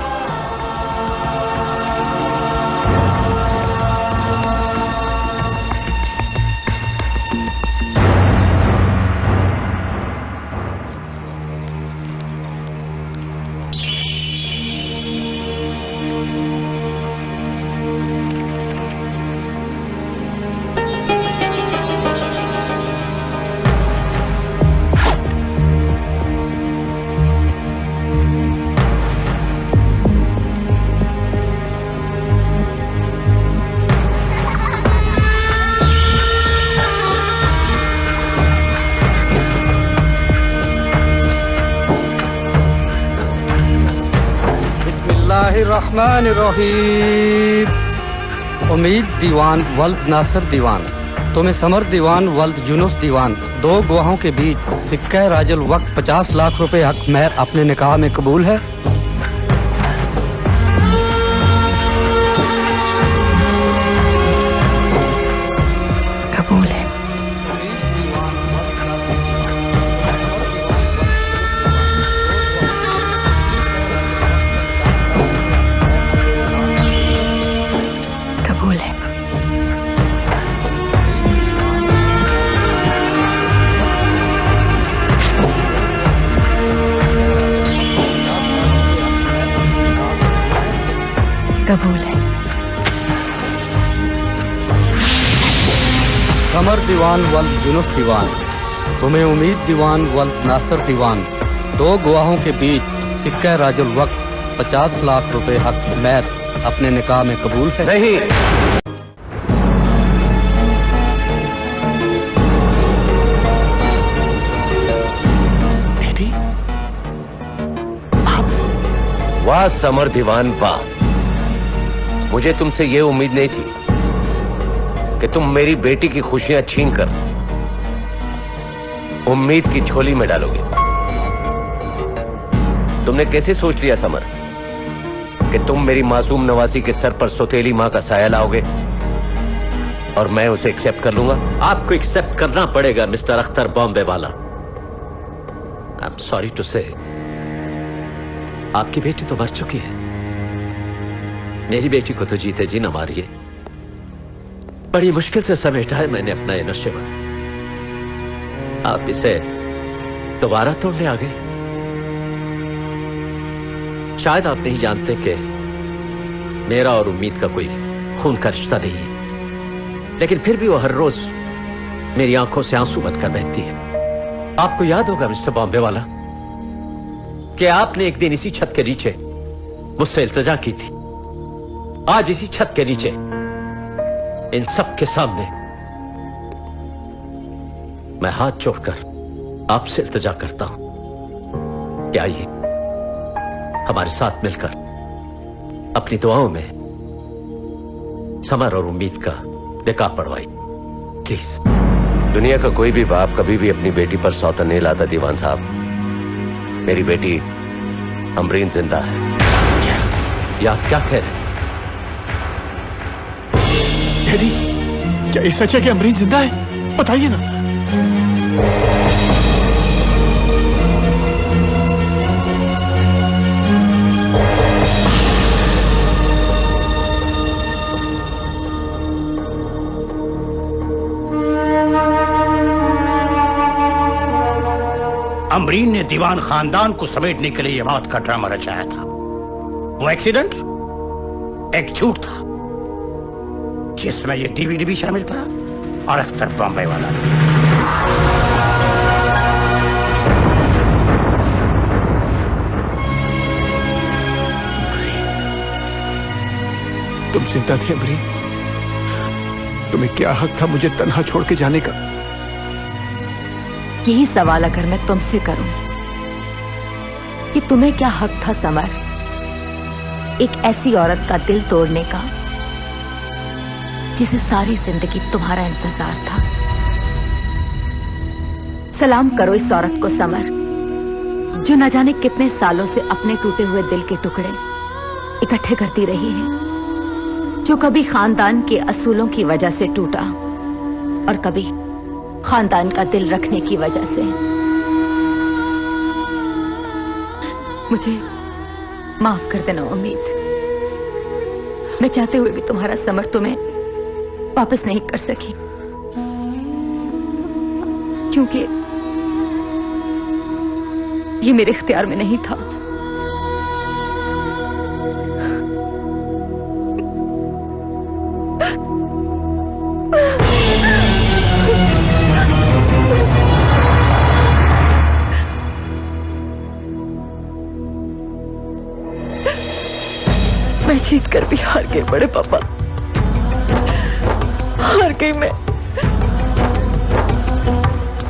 बिस्मिल्लाहिर्रहमानिर्रहीम। उम्मीद दीवान वल्द नासिर दीवान, तुम्हें समर दीवान वल्द यूनुस दीवान, दो गवाहों के बीच सिक्का राजुल वक्त 50 लाख रुपए हक मेहर अपने निकाह में कबूल है? कबूल है। कबूल है। कबूल है। समर दीवान वल्द यूनुस दीवान, तुम्हें उम्मीद दीवान वल्द नासिर दीवान, दो गवाहों के बीच सिक्का राजुल वक्त 50 लाख रुपए हक मेहर अपने निकाह में कबूल है? नहीं। वाह समर दीवान वाह, मुझे तुमसे यह उम्मीद नहीं थी कि तुम मेरी बेटी की खुशियां छीनकर उम्मीद की झोली में डालोगे। तुमने कैसे सोच लिया समर कि तुम मेरी मासूम नवासी के सर पर सौतेली मां का साया लाओगे और मैं उसे एक्सेप्ट कर लूंगा? आपको एक्सेप्ट करना पड़ेगा मिस्टर अख्तर बॉम्बे वाला। आई एम सॉरी टू से, आपकी बेटी तो मर चुकी है। मेरी बेटी को तो जीते जी न मारिए। बड़ी मुश्किल से समेटा है मैंने अपना ये नशेवा। आप इसे दोबारा तोड़ने आ गए। शायद आप नहीं जानते कि मेरा और उम्मीद का कोई खून का रिश्ता नहीं है, लेकिन फिर भी वो हर रोज मेरी आंखों से आंसू बनकर बहती है। आपको याद होगा मिस्टर बॉम्बे वाला कि आपने एक दिन इसी छत के नीचे मुझसे इल्तिजा की थी। आज इसी छत के नीचे इन सब के सामने मैं हाथ जोड़कर आपसे इल्तिजा करता हूं कि आइए हमारे साथ मिलकर अपनी दुआओं में समर और उम्मीद का निकाह पढ़वाई प्लीज। दुनिया का कोई भी बाप कभी भी अपनी बेटी पर सौतन नहीं लाता दीवान साहब। मेरी बेटी अमरीन जिंदा है। या क्या कह रहे? डैडी, क्या ये सच है कि अमरीन जिंदा है? बताइए ना। अमरीन ने दीवान खानदान को समेटने के लिए मौत का ड्रामा रचाया था। वो एक्सीडेंट एक झूठ था जिसमें ये डीवीडी भी शामिल था और अख्तर बॉम्बे वाला। तुम जिंदा थी अमरीन। तुम्हें क्या हक था मुझे तन्हा छोड़ के जाने का? यही सवाल अगर मैं तुमसे करूं कि तुम्हें क्या हक था समर, एक ऐसी औरत का दिल तोड़ने का जिसे सारी जिंदगी तुम्हारा इंतजार था। सलाम करो इस औरत को समर, जो न जाने कितने सालों से अपने टूटे हुए दिल के टुकड़े इकट्ठे करती रही है, जो कभी खानदान के असूलों की वजह से टूटा और कभी खानदान का दिल रखने की वजह से। मुझे माफ कर देना उम्मीद, मैं चाहते हुए भी तुम्हारा समर तुम्हें वापस नहीं कर सकी, क्योंकि ये मेरे इख्तियार में नहीं था। मैं जीत कर भी हार गई बड़े पापा, हार गई मैं।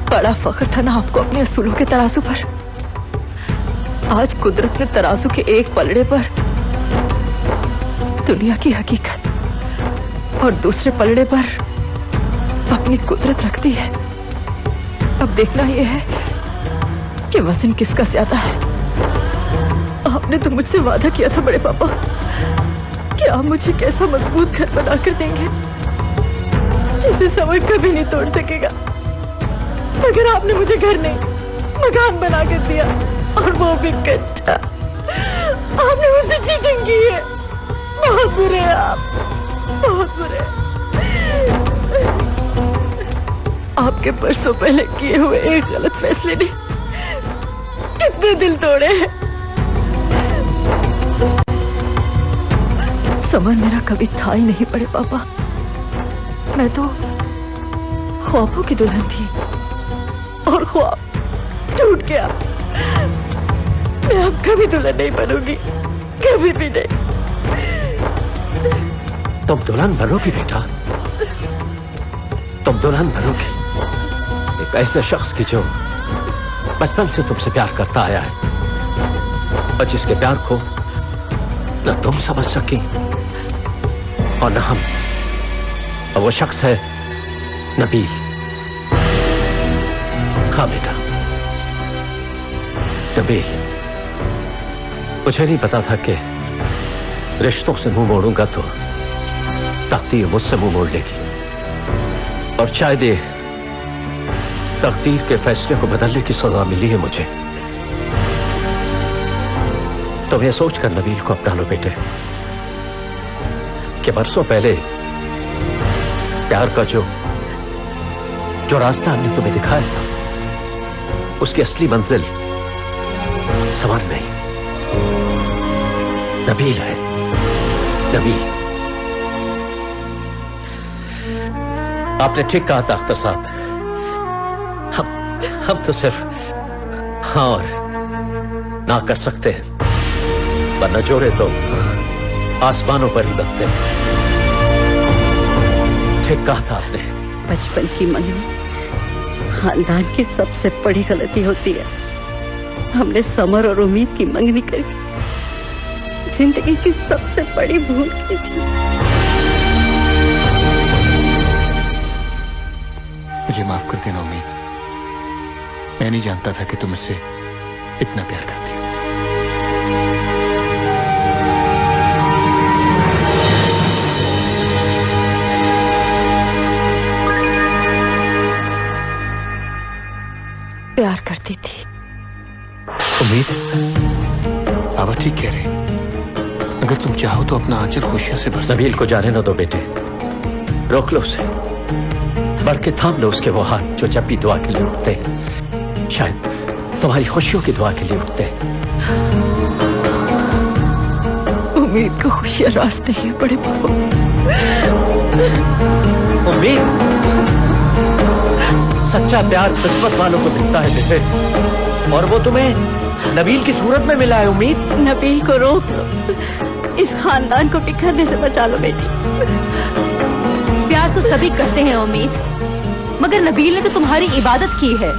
बड़ा फख्र था ना आपको अपने असूलों के तराजू पर। आज कुदरत ने तराजू के एक पलड़े पर दुनिया की हकीकत और दूसरे पलड़े पर अपनी कुदरत रख दी है। अब देखना यह है कि वजन किसका ज्यादा है। आपने तो मुझसे वादा किया था बड़े पापा कि आप मुझे कैसा मजबूत घर बनाकर देंगे जिसे समर कभी नहीं तोड़ सकेगा। मगर आपने मुझे घर नहीं मकान बना कर दिया, और वो भी कच्चा। आपने मुझसे चीटिंग की है। बहुत बुरे हैं आप, बहुत बुरे। आपके परसों पहले किए हुए एक गलत फैसले ने कितने दिल तोड़े हैं। समर मेरा कभी था ही नहीं बड़े पापा। मैं तो ख्वाबों की दुल्हन थी और ख्वाब टूट गया। मैं अब कभी दुल्हन नहीं बनूंगी, कभी भी नहीं। तुम दुल्हन बनोगी बेटा, तुम दुल्हन बनोगी एक ऐसे शख्स की जो बचपन से तुमसे प्यार करता आया है और जिसके प्यार को न तुम समझ सकी और न हम। और वो शख्स है नबील। हाँ बेटा, नबील। मुझे नहीं पता था कि रिश्तों से मुंह मोड़ूंगा तो तकदीर मुझसे मुंह मोड़ लेगी, और शायद ये तकदीर के फैसले को बदलने की सजा मिली है मुझे। तुम ये सोचकर नबील को अपना लो बेटे कि बरसों पहले प्यार का जो रास्ता हमने तुम्हें दिखाया था, उसकी असली मंजिल समर नहीं, नबील है। नबील। आपने ठीक कहा था अख्तर साहब, हम तो सिर्फ हाँ और ना कर सकते हैं, वरना जोड़े तो आसमानों पर ही बनते हैं। ठीक कहा था आपने। बचपन की मंगनी खानदान की सबसे बड़ी गलती होती है। हमने समर और उम्मीद की मंगनी करी, जिंदगी की सबसे बड़ी भूल की थी। मुझे माफ कर देना उम्मीद, मैं नहीं जानता था कि तुम मुझसे इतना प्यार करती हो। प्यार करती थी। उम्मीद, बाबा ठीक कह रहे। अगर तुम चाहो तो अपना आंचल खुशियों से भर। नबील को जाने न दो बेटे, रोक लो उसे, बढ़ के थाम लो उसके वो हाथ जो जब भी दुआ के लिए उठते हैं, शायद तुम्हारी खुशियों की दुआ के लिए उठते हैं। उम्मीद को खुशियां रास्ते ही बड़े पापा। उम्मीद, सच्चा प्यार किस्मत वालों को मिलता है बेटे, और वो तुम्हें नबील की सूरत में मिला है। उम्मीद, नबील को रोक लो, इस खानदान को बिखरने से बचा लो बेटी। प्यार तो सभी करते हैं उम्मीद, मगर नबील ने तो तुम्हारी इबादत की है।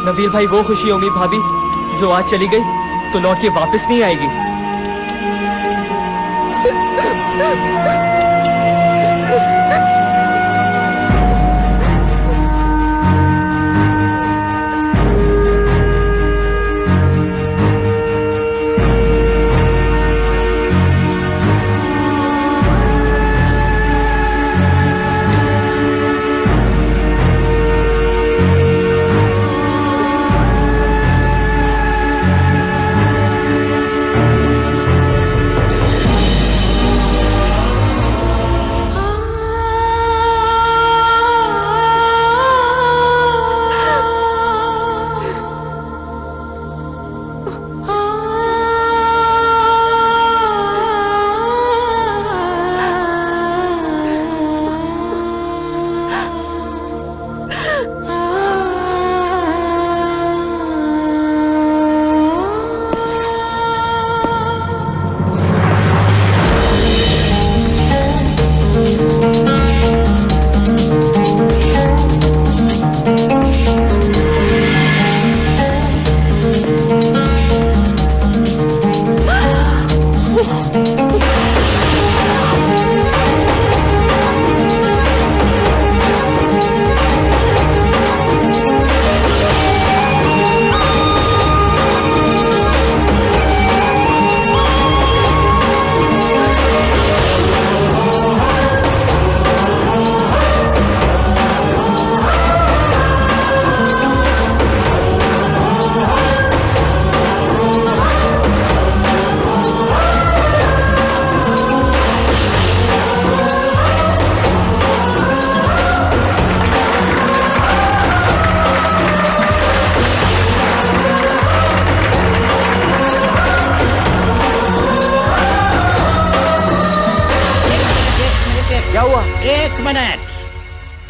नबील भाई वो खुशी उम्मीद भाभी जो आज चली गई तो लौट के वापस नहीं आएगी।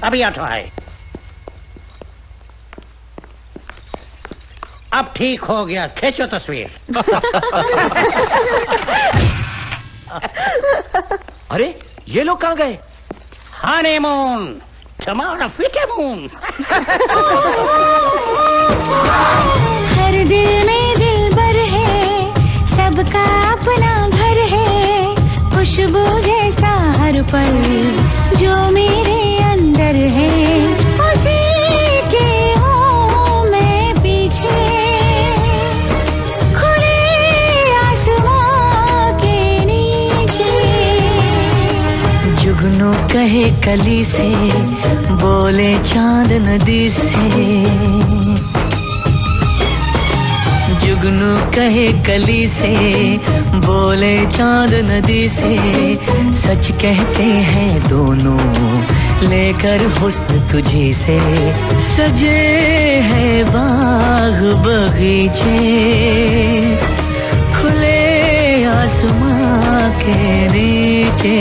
अभी उठो है। अब ठीक हो गया, खींचो तस्वीर। अरे ये लोग कहाँ गए? Honeymoon, tomorrow फिटमून। हर दिल में दिलबर है, सबका अपना घर है, खुशबू जैसा हर पल जो मेरे अंदर है, उसी के हूँ मैं पीछे, खुले आसमां के नीचे। जुगनू कहे कली से, बोले चांद नदी से, जुगनू कहे कली से, बोले चांद नदी से, सच कहते हैं दोनों लेकर हुस्न तुझे से, सजे हैं बाग बगीचे, खुले आसमां के नीचे।